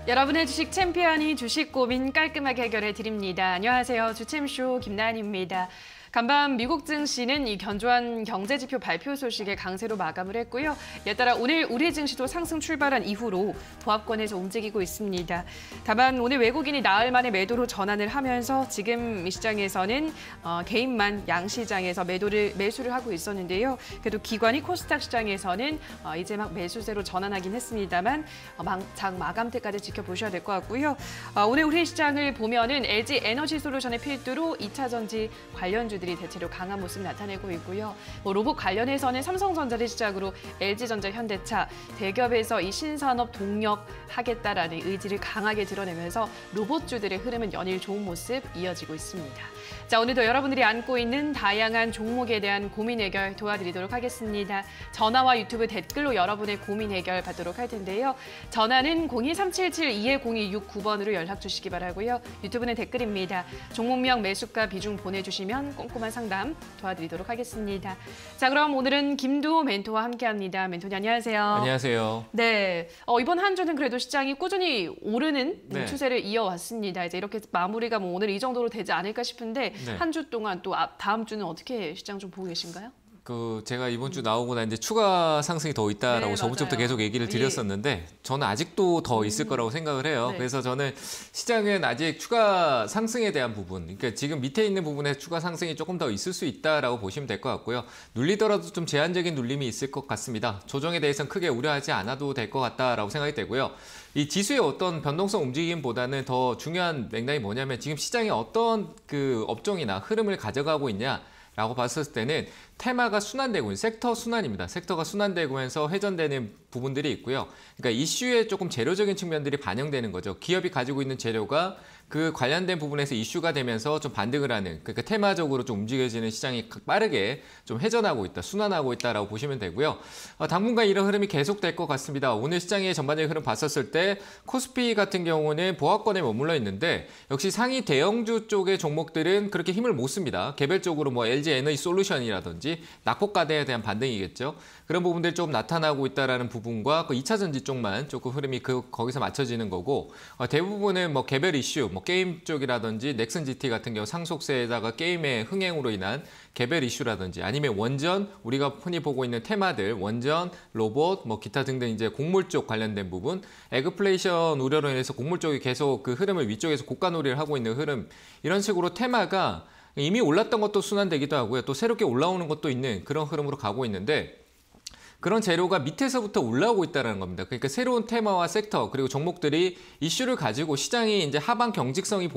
여러분의 주식 챔피언이 주식 고민 깔끔하게 해결해 드립니다. 안녕하세요. 주챔쇼 김나연입니다. 간밤 미국 증시는 이 견조한 경제지표 발표 소식에 강세로 마감을 했고요. 이에 따라 오늘 우리 증시도 상승 출발한 이후로 보합권에서 움직이고 있습니다. 다만 오늘 외국인이 나흘 만에 매도로 전환을 하면서 지금 이 시장에서는 개인만 양시장에서 매수를 하고 있었는데요. 그래도 기관이 코스닥 시장에서는 이제 막 매수세로 전환하긴 했습니다만 장 마감 때까지 지켜보셔야 될 것 같고요. 오늘 우리 시장을 보면은 LG 에너지솔루션의 필두로 2차 전지 관련주 들이 대체로 강한 모습 나타내고 있고요. 로봇 관련해서는 삼성전자를 시작으로 LG전자, 현대차, 대기업에서 이 신산업 동력하겠다라는 의지를 강하게 드러내면서 로봇주들의 흐름은 연일 좋은 모습 이어지고 있습니다. 자, 오늘도 여러분들이 안고 있는 다양한 종목에 대한 고민 해결 도와드리도록 하겠습니다. 전화와 유튜브 댓글로 여러분의 고민 해결 받도록 할 텐데요. 전화는 02-377-210-29번으로 연락 주시기 바라고요. 유튜브는 댓글입니다. 종목명, 매수가, 비중 보내주시면 꼼꼼한 상담 도와드리도록 하겠습니다. 자, 그럼 오늘은 김두호 멘토와 함께합니다. 멘토님 안녕하세요. 안녕하세요. 네, 이번 한 주는 그래도 시장이 꾸준히 오르는 추세를 이어왔습니다. 이제 이렇게 마무리가 오늘 이 정도로 되지 않을까 싶은데 한 주 동안 또 다음 주는 어떻게 시장 좀 보고 계신가요? 제가 이번 주 나오고 난 이제 추가 상승이 더 있다라고 저번 주부터 계속 얘기를 드렸었는데 저는 아직도 더 있을 거라고 생각을 해요. 그래서 저는 시장은 아직 추가 상승에 대한 부분, 그러니까 지금 밑에 있는 부분에 추가 상승이 조금 더 있을 수 있다라고 보시면 될 것 같고요. 눌리더라도 좀 제한적인 눌림이 있을 것 같습니다. 조정에 대해서는 크게 우려하지 않아도 될 것 같다라고 생각이 되고요. 이 지수의 어떤 변동성 움직임보다는 더 중요한 맥락이 뭐냐면 지금 시장이 어떤 그 업종이나 흐름을 가져가고 있냐라고 봤을 때는 테마가 순환되고 있는 섹터 순환입니다. 섹터가 순환되면서 회전되는 부분들이 있고요. 그러니까 이슈의 조금 재료적인 측면들이 반영되는 거죠. 기업이 가지고 있는 재료가 그 관련된 부분에서 이슈가 되면서 좀 반등을 하는, 그러니까 테마적으로 좀 움직여지는 시장이 빠르게 좀 회전하고 있다, 순환하고 있다라고 보시면 되고요. 당분간 이런 흐름이 계속될 것 같습니다. 오늘 시장의 전반적인 흐름 봤었을 때 코스피 같은 경우는 보합권에 머물러 있는데 역시 상위 대형주 쪽의 종목들은 그렇게 힘을 못 씁니다. 개별적으로 LG 에너지 솔루션이라든지 낙폭과대에 대한 반등이겠죠. 그런 부분들이 좀 나타나고 있다라는 부분과 그 2차 전지 쪽만 조금 흐름이 거기서 맞춰지는 거고 대부분은 개별 이슈, 게임 쪽이라든지 넥슨 GT 같은 경우 상속세에다가 게임의 흥행으로 인한 개별 이슈라든지 아니면 원전, 우리가 흔히 보고 있는 테마들, 원전, 로봇, 기타 등등 이제 곡물 쪽 관련된 부분, 에그플레이션 우려로 인해서 곡물 쪽이 계속 그 흐름을 위쪽에서 고가놀이를 하고 있는 흐름, 이런 식으로 테마가 이미 올랐던 것도 순환되기도 하고요. 또 새롭게 올라오는 것도 있는 그런 흐름으로 가고 있는데 그런 재료가 밑에서부터 올라오고 있다는 겁니다. 그러니까 새로운 테마와 섹터 그리고 종목들이 이슈를 가지고 시장이 이제 하방 경직성이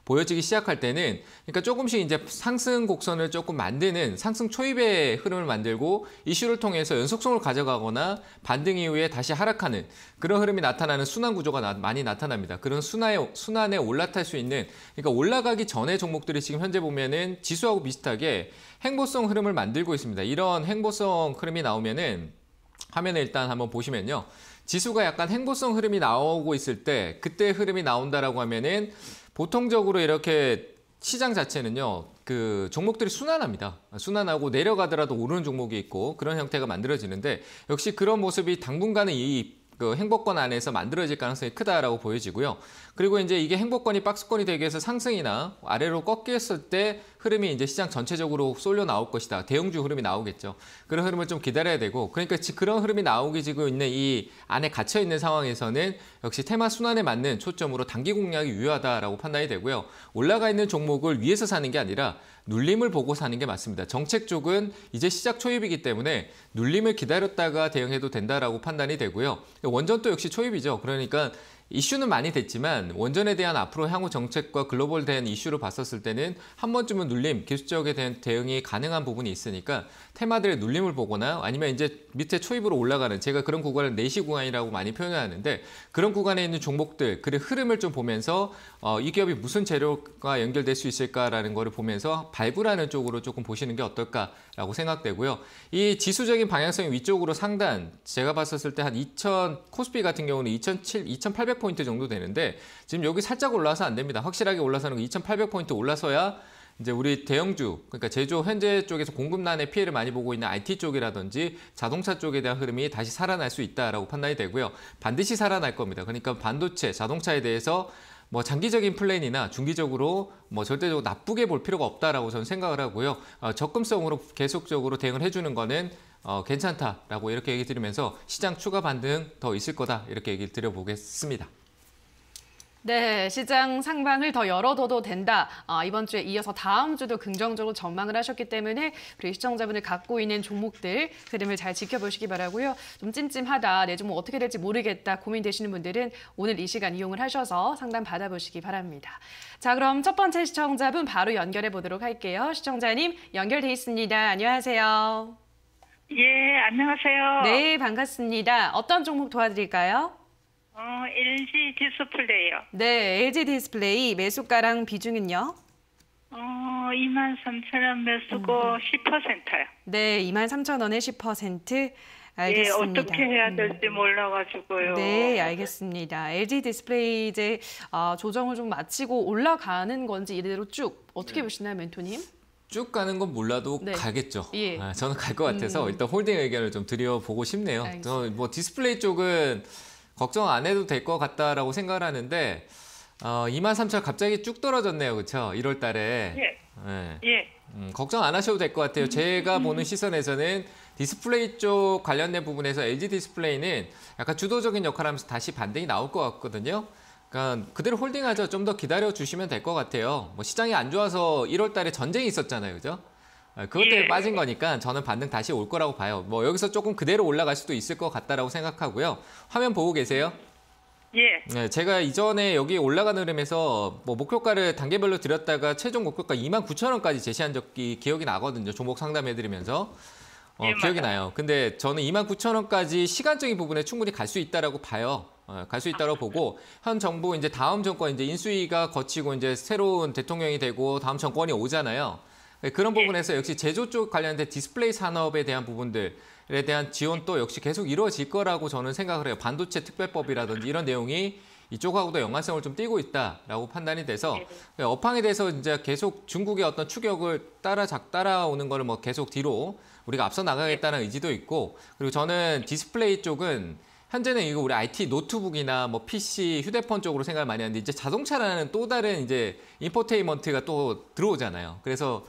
보여지기 시작할 때는 그러니까 조금씩 이제 상승 곡선을 조금 만드는 상승 초입의 흐름을 만들고 이슈를 통해서 연속성을 가져가거나 반등 이후에 다시 하락하는 그런 흐름이 나타나는 순환 구조가 많이 나타납니다. 그런 순환에 올라탈 수 있는, 그러니까 올라가기 전에 종목들이 지금 현재 보면은 지수하고 비슷하게 행보성 흐름을 만들고 있습니다. 이런 행보성 흐름이 나오면은 화면에 일단 한번 보시면요. 지수가 약간 행보성 흐름이 나오고 있을 때 그때 흐름이 나온다라고 하면은 보통적으로 이렇게 시장 자체는요, 그 종목들이 순환합니다. 순환하고 내려가더라도 오르는 종목이 있고 그런 형태가 만들어지는데 역시 그런 모습이 당분간은 그 행보권 안에서 만들어질 가능성이 크다라고 보여지고요. 그리고 이제 이게 행보권이 박스권이 되기 위해서 상승이나 아래로 꺾였을 때 흐름이 이제 시장 전체적으로 쏠려 나올 것이다. 대형주 흐름이 나오겠죠. 그런 흐름을 좀 기다려야 되고, 그러니까 그런 흐름이 나오기 지금 있는 이 안에 갇혀 있는 상황에서는 역시 테마 순환에 맞는 초점으로 단기 공략이 유효하다라고 판단이 되고요. 올라가 있는 종목을 위에서 사는 게 아니라 눌림을 보고 사는 게 맞습니다. 정책 쪽은 이제 시작 초입이기 때문에 눌림을 기다렸다가 대응해도 된다라고 판단이 되고요. 원전도 역시 초입이죠. 그러니까 이슈는 많이 됐지만 원전에 대한 앞으로 향후 정책과 글로벌 대한 이슈를 봤었을 때는 한 번쯤은 눌림, 기술적에 대한 대응이 가능한 부분이 있으니까 테마들의 눌림을 보거나 아니면 이제 밑에 초입으로 올라가는, 제가 그런 구간을 내시 구간이라고 많이 표현을 하는데 그런 구간에 있는 종목들, 그 흐름을 좀 보면서 이 기업이 무슨 재료가 연결될 수 있을까라는 거를 보면서 발굴하는 쪽으로 조금 보시는 게 어떨까라고 생각되고요. 이 지수적인 방향성이 위쪽으로 상단, 제가 봤었을 때 한 코스피 같은 경우는 2,800포인트 정도 되는데 지금 여기 살짝 올라와서 안 됩니다. 확실하게 올라서는 2,800포인트 올라서야 이제 우리 대형주, 그러니까 제조 현재 쪽에서 공급난의 피해를 많이 보고 있는 IT 쪽이라든지 자동차 쪽에 대한 흐름이 다시 살아날 수 있다라고 판단이 되고요. 반드시 살아날 겁니다. 그러니까 반도체, 자동차에 대해서 뭐 장기적인 플랜이나 중기적으로 뭐 절대적으로 나쁘게 볼 필요가 없다라고 저는 생각을 하고요. 적금성으로 계속적으로 대응을 해주는 거는 괜찮다라고 이렇게 얘기 드리면서 시장 추가 반등 더 있을 거다 이렇게 얘기를 드려보겠습니다. 네, 시장 상방을 더 열어둬도 된다. 이번 주에 이어서 다음 주도 긍정적으로 전망을 하셨기 때문에 우리 시청자분들 갖고 있는 종목들 흐름을 잘 지켜보시기 바라고요. 좀 찜찜하다, 내 종목 어떻게 될지 모르겠다 고민되시는 분들은 오늘 이 시간 이용을 하셔서 상담 받아보시기 바랍니다. 자, 그럼 첫 번째 시청자분 바로 연결해 보도록 할게요. 시청자님 연결돼 있습니다. 안녕하세요. 예, 안녕하세요. 네, 반갑습니다. 어떤 종목 도와드릴까요? LG 디스플레이요. 네, LG 디스플레이 매수가랑 비중은요? 23,000원 매수고 10%요. 네, 23,000원에 10%. 알겠습니다. 예, 어떻게 해야 될지 몰라가지고요. 네, 알겠습니다. LG 디스플레이 이제 조정을 좀 마치고 올라가는 건지 이대로 쭉 어떻게 보시나요, 멘토님? 쭉 가는 건 몰라도 네. 가겠죠. 예. 저는 갈 것 같아서 일단 홀딩 의견을 좀 드려보고 싶네요. 알겠습니다. 저는 뭐 디스플레이 쪽은 걱정 안 해도 될 것 같다라고 생각을 하는데 23,000원 갑자기 쭉 떨어졌네요. 그렇죠? 1월 달에. 예. 네. 예. 걱정 안 하셔도 될 것 같아요. 제가 보는 시선에서는 디스플레이 쪽 관련된 부분에서 LG 디스플레이는 약간 주도적인 역할을 하면서 다시 반등이 나올 것 같거든요. 그러니까 그대로 홀딩하죠. 좀 더 기다려 주시면 될 것 같아요. 뭐 시장이 안 좋아서 1월 달에 전쟁이 있었잖아요. 그죠? 그것 때문에 예. 빠진 거니까 저는 반등 다시 올 거라고 봐요. 뭐 여기서 조금 그대로 올라갈 수도 있을 것 같다라고 생각하고요. 화면 보고 계세요? 예. 네, 제가 이전에 여기 올라가는 흐름에서 뭐 목표가를 단계별로 드렸다가 최종 목표가 29,000원까지 제시한 적이 기억이 나거든요. 종목 상담해드리면서. 예, 기억이 맞아요. 나요. 근데 저는 29,000원까지 시간적인 부분에 충분히 갈 수 있다라고 봐요. 갈 수 있다고 보고 현 정부 이제 다음 정권 이제 인수위가 거치고 이제 새로운 대통령이 되고 다음 정권이 오잖아요. 그런 부분에서 역시 제조 쪽 관련된 디스플레이 산업에 대한 부분들에 대한 지원도 역시 계속 이루어질 거라고 저는 생각을 해요. 반도체 특별법이라든지 이런 내용이 이쪽하고도 연관성을 좀 띠고 있다라고 판단이 돼서 업황에 대해서 이제 계속 중국의 어떤 추격을 따라오는 거를 뭐 계속 뒤로 우리가 앞서 나가겠다는 의지도 있고, 그리고 저는 디스플레이 쪽은 현재는 이거 우리 IT 노트북이나 뭐 PC, 휴대폰 쪽으로 생각을 많이 하는데 이제 자동차라는 또 다른 이제 인포테인먼트가 또 들어오잖아요. 그래서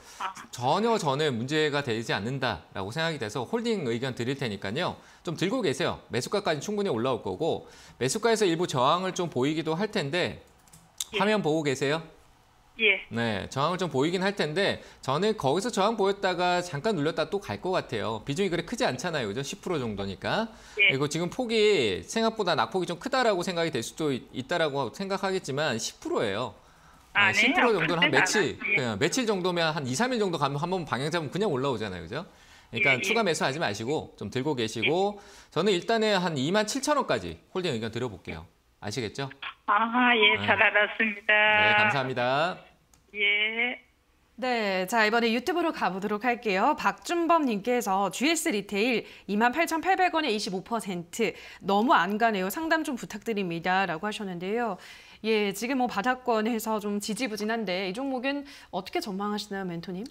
전혀 저는 문제가 되지 않는다라고 생각이 돼서 홀딩 의견 드릴 테니까요. 좀 들고 계세요. 매수가까지 충분히 올라올 거고 매수가에서 일부 저항을 좀 보이기도 할 텐데 화면 보고 계세요? 예. 네, 저항을 좀 보이긴 할 텐데 저는 거기서 저항 보였다가 잠깐 눌렸다 또 갈 것 같아요. 비중이 그래 크지 않잖아요. 그죠? 10% 정도니까. 예. 그리고 지금 폭이 생각보다 낙폭이 좀 크다라고 생각이 될 수도 있다라고 생각하겠지만 10%예요. 아, 10% 네. 정도는 한 그때가 며칠, 안 와요. 며칠 정도면 한 2, 3일 정도 가면 한번 방향 잡으면 그냥 올라오잖아요. 그죠? 그러니까 예, 예. 추가 매수하지 마시고 좀 들고 계시고 저는 일단은 한 27,000원까지 홀딩 의견 드려볼게요. 아시겠죠? 예, 잘 알았습니다. 네, 감사합니다. 예. 네, 자 이번에 유튜브로 가보도록 할게요. 박준범님께서 GS 리테일 28,800원에 25% 너무 안 가네요. 상담 좀 부탁드립니다라고 하셨는데요. 예, 지금 뭐 바닥권에서 좀 지지부진한데 이 종목은 어떻게 전망하시나요, 멘토님?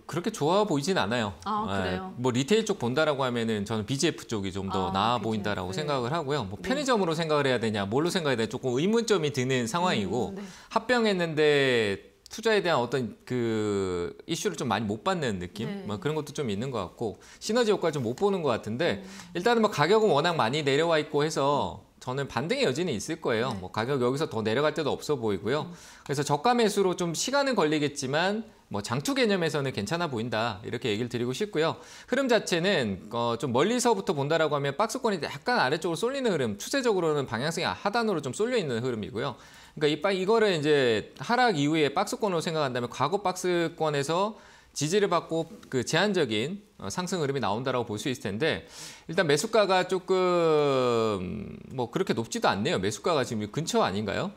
그렇게 좋아 보이진 않아요. 그래요? 뭐 리테일 쪽 본다라고 하면은 저는 BGF 쪽이 좀 더 나아 그죠. 보인다라고 네. 생각을 하고요. 뭐 편의점으로 생각을 해야 되냐, 뭘로 생각해야 되냐 조금 의문점이 드는 상황이고 네. 합병했는데 투자에 대한 어떤 그 이슈를 좀 많이 못 받는 느낌, 네. 뭐 그런 것도 좀 있는 것 같고 시너지 효과를 좀 못 보는 것 같은데 일단은 뭐 가격은 워낙 많이 내려와 있고 해서 저는 반등의 여지는 있을 거예요. 네. 뭐 가격 여기서 더 내려갈 때도 없어 보이고요. 그래서 저가 매수로 좀 시간은 걸리겠지만 뭐 장투 개념에서는 괜찮아 보인다 이렇게 얘기를 드리고 싶고요. 흐름 자체는 좀 멀리서부터 본다라고 하면 박스권이 약간 아래쪽으로 쏠리는 흐름, 추세적으로는 방향성이 하단으로 좀 쏠려 있는 흐름이고요. 그러니까 이거를 이제 하락 이후에 박스권으로 생각한다면 과거 박스권에서 지지를 받고 그 제한적인 상승 흐름이 나온다라고 볼 수 있을 텐데 일단 매수가가 조금 뭐 그렇게 높지도 않네요. 매수가가 지금 근처 아닌가요?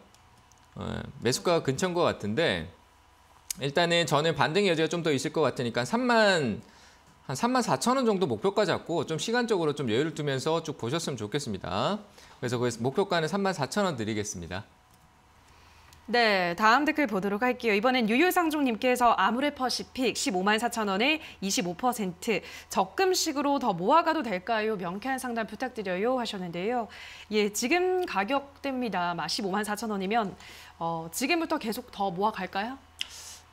매수가가 근처인 것 같은데 일단은 저는 반등의 여지가 좀 더 있을 것 같으니까 34,000원 정도 목표가 잡고 좀 시간적으로 좀 여유를 두면서 쭉 보셨으면 좋겠습니다. 그래서 목표가는 34,000원 드리겠습니다. 네, 다음 댓글 보도록 할게요. 이번엔 유유상종님께서 아모레퍼시픽 15만 4천 원에 25% 적금식으로 더 모아가도 될까요? 명쾌한 상담 부탁드려요 하셨는데요. 예, 지금 가격대입니다. 15만 4천 원이면 지금부터 계속 더 모아갈까요?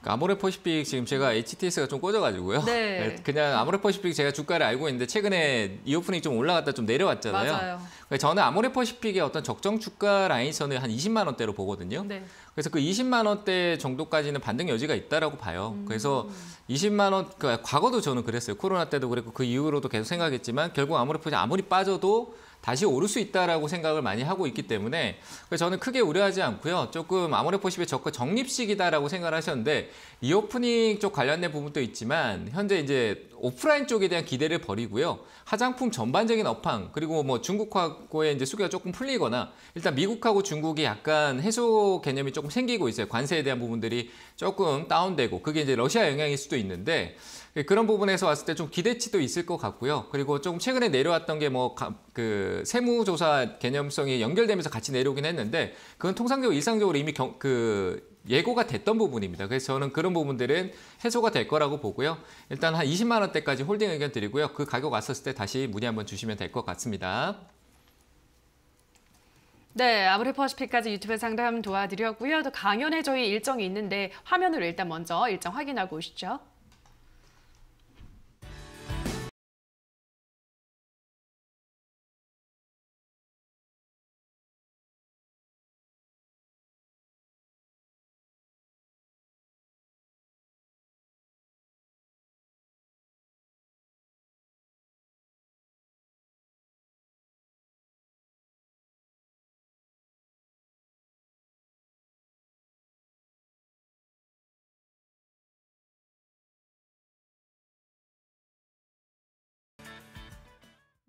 아모레퍼시픽 지금 제가 HTS가 좀 꽂아가지고요. 네. 그냥 아모레퍼시픽 제가 주가를 알고 있는데 최근에 이오프닝 좀 올라갔다 좀 내려왔잖아요. 맞아요. 저는 아모레퍼시픽의 어떤 적정 주가 라인선을 한 20만 원대로 보거든요. 네. 그래서 그 20만 원대 정도까지는 반등 여지가 있다라고 봐요. 그래서 20만 원, 그러니까 과거도 저는 그랬어요. 코로나 때도 그랬고 그 이후로도 계속 생각했지만 결국 아모레퍼시픽 아무리 빠져도 다시 오를 수 있다라고 생각을 많이 하고 있기 때문에 저는 크게 우려하지 않고요. 조금 아모레퍼시픽의 저가 적립식이다라고 생각을 하셨는데 이오프닝 쪽 관련된 부분도 있지만 현재 이제 오프라인 쪽에 대한 기대를 버리고요. 화장품 전반적인 업황 그리고 뭐 중국하고의 이제 수교가 조금 풀리거나 일단 미국하고 중국이 약간 해소 개념이 조금 생기고 있어요. 관세에 대한 부분들이 조금 다운되고 그게 이제 러시아 영향일 수도 있는데 그런 부분에서 왔을 때 좀 기대치도 있을 것 같고요. 그리고 조금 최근에 내려왔던 게 뭐 그 세무조사 개념성이 연결되면서 같이 내려오긴 했는데 그건 통상적으로 일상적으로 이미 예고가 됐던 부분입니다. 그래서 저는 그런 부분들은 해소가 될 거라고 보고요. 일단 한 20만 원대까지 홀딩 의견 드리고요. 그 가격 왔었을 때 다시 문의 한번 주시면 될 것 같습니다. 네, 아모레퍼시픽까지 유튜브 상담 도와드렸고요. 또 강연에 저희 일정이 있는데 화면으로 일단 먼저 일정 확인하고 오시죠.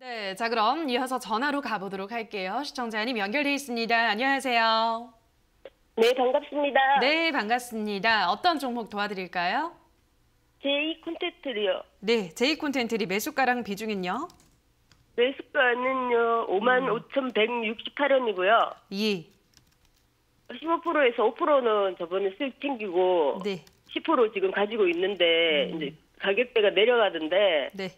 네, 자 그럼 이어서 전화로 가보도록 할게요. 시청자님 연결돼 있습니다. 안녕하세요. 네, 반갑습니다. 네, 반갑습니다. 어떤 종목 도와드릴까요? 제2 콘텐츠요. 네, 제이콘텐트리 매수가랑 비중은요? 매수가는요, 55,168원이고요. 예. 15%에서 5%는 저번에 수익 챙기고, 네. 10% 지금 가지고 있는데, 이제 가격대가 내려가던데, 네.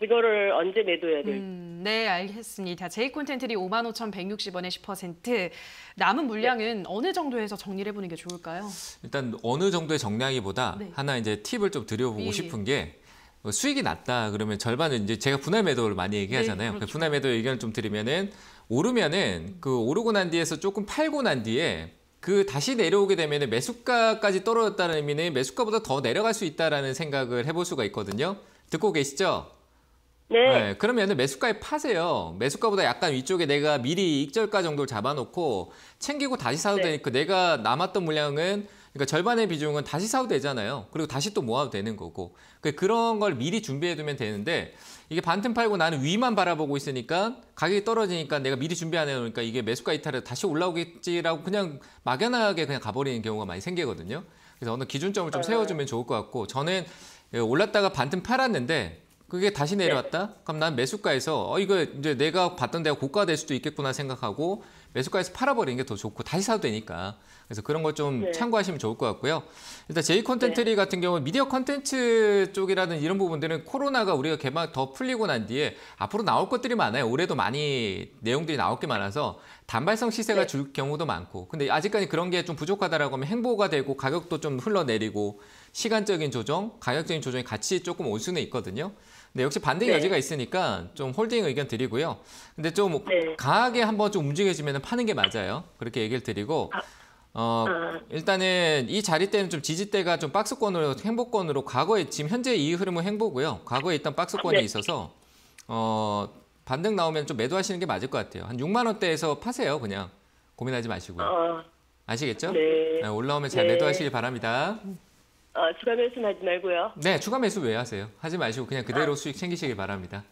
이거를 언제 매도해야 될지. 네, 알겠습니다. 제이콘텐트리 55,160원에 10%. 남은 물량은 어느 정도에서 정리를 해보는 게 좋을까요? 일단 어느 정도의 정량이보다 네. 하나 이제 팁을 좀 드려보고 예. 싶은 게 수익이 낮다 그러면 절반은 이제 제가 분할 매도를 많이 얘기하잖아요. 네, 그렇죠. 분할 매도 의견을 좀 드리면은 오르면은 그 오르고 난 뒤에서 조금 팔고 난 뒤에 그 다시 내려오게 되면은 매수가까지 떨어졌다는 의미는 매수가보다 더 내려갈 수 있다라는 생각을 해볼 수가 있거든요. 듣고 계시죠? 네. 그러면은 매수가에 파세요. 매수가보다 약간 위쪽에 내가 미리 익절가 정도를 잡아놓고 챙기고 다시 사도 네. 되니까 내가 남았던 물량은 그러니까 절반의 비중은 다시 사도 되잖아요. 그리고 다시 또 모아도 되는 거고 그런 걸 미리 준비해두면 되는데 이게 반틈 팔고 나는 위만 바라보고 있으니까 가격이 떨어지니까 내가 미리 준비 안 해놓으니까 이게 매수가 이탈에 다시 올라오겠지라고 그냥 막연하게 그냥 가버리는 경우가 많이 생기거든요. 그래서 어느 기준점을 좀 세워주면 좋을 것 같고 저는 올랐다가 반틈 팔았는데 그게 다시 내려왔다? 그럼 난 매수가에서 이거 이제 내가 봤던 데가 고가가 될 수도 있겠구나 생각하고 매수가에서 팔아버리는 게 더 좋고 다시 사도 되니까 그래서 그런 걸 좀 참고하시면 좋을 것 같고요. 일단 제이 콘텐츠리 같은 경우는 미디어 콘텐츠 쪽이라든 이런 부분들은 코로나가 우리가 개막 더 풀리고 난 뒤에 앞으로 나올 것들이 많아요. 올해도 많이 내용들이 나올 게 많아서 단발성 시세가 줄 경우도 많고 근데 아직까지 그런 게 좀 부족하다라고 하면 행보가 되고 가격도 좀 흘러내리고 시간적인 조정, 가격적인 조정이 같이 조금 올 수는 있거든요. 근데 역시 반등 여지가 있으니까 좀 홀딩 의견 드리고요. 근데 좀 강하게 한번 좀 움직여지면 파는 게 맞아요. 그렇게 얘기를 드리고 일단은 이 자리 때는 좀 지지대가 좀 박스권으로 행보권으로 과거에 지금 현재 이 흐름은 행보고요. 과거에 있던 박스권이 있어서 반등 나오면 좀 매도하시는 게 맞을 것 같아요. 한 6만 원대에서 파세요. 그냥 고민하지 마시고요. 아시겠죠? 네. 올라오면 잘 매도하시길 바랍니다. 추가 매수는 하지 말고요. 네, 추가 매수 왜 하세요? 하지 마시고 그냥 그대로 수익 챙기시길 바랍니다.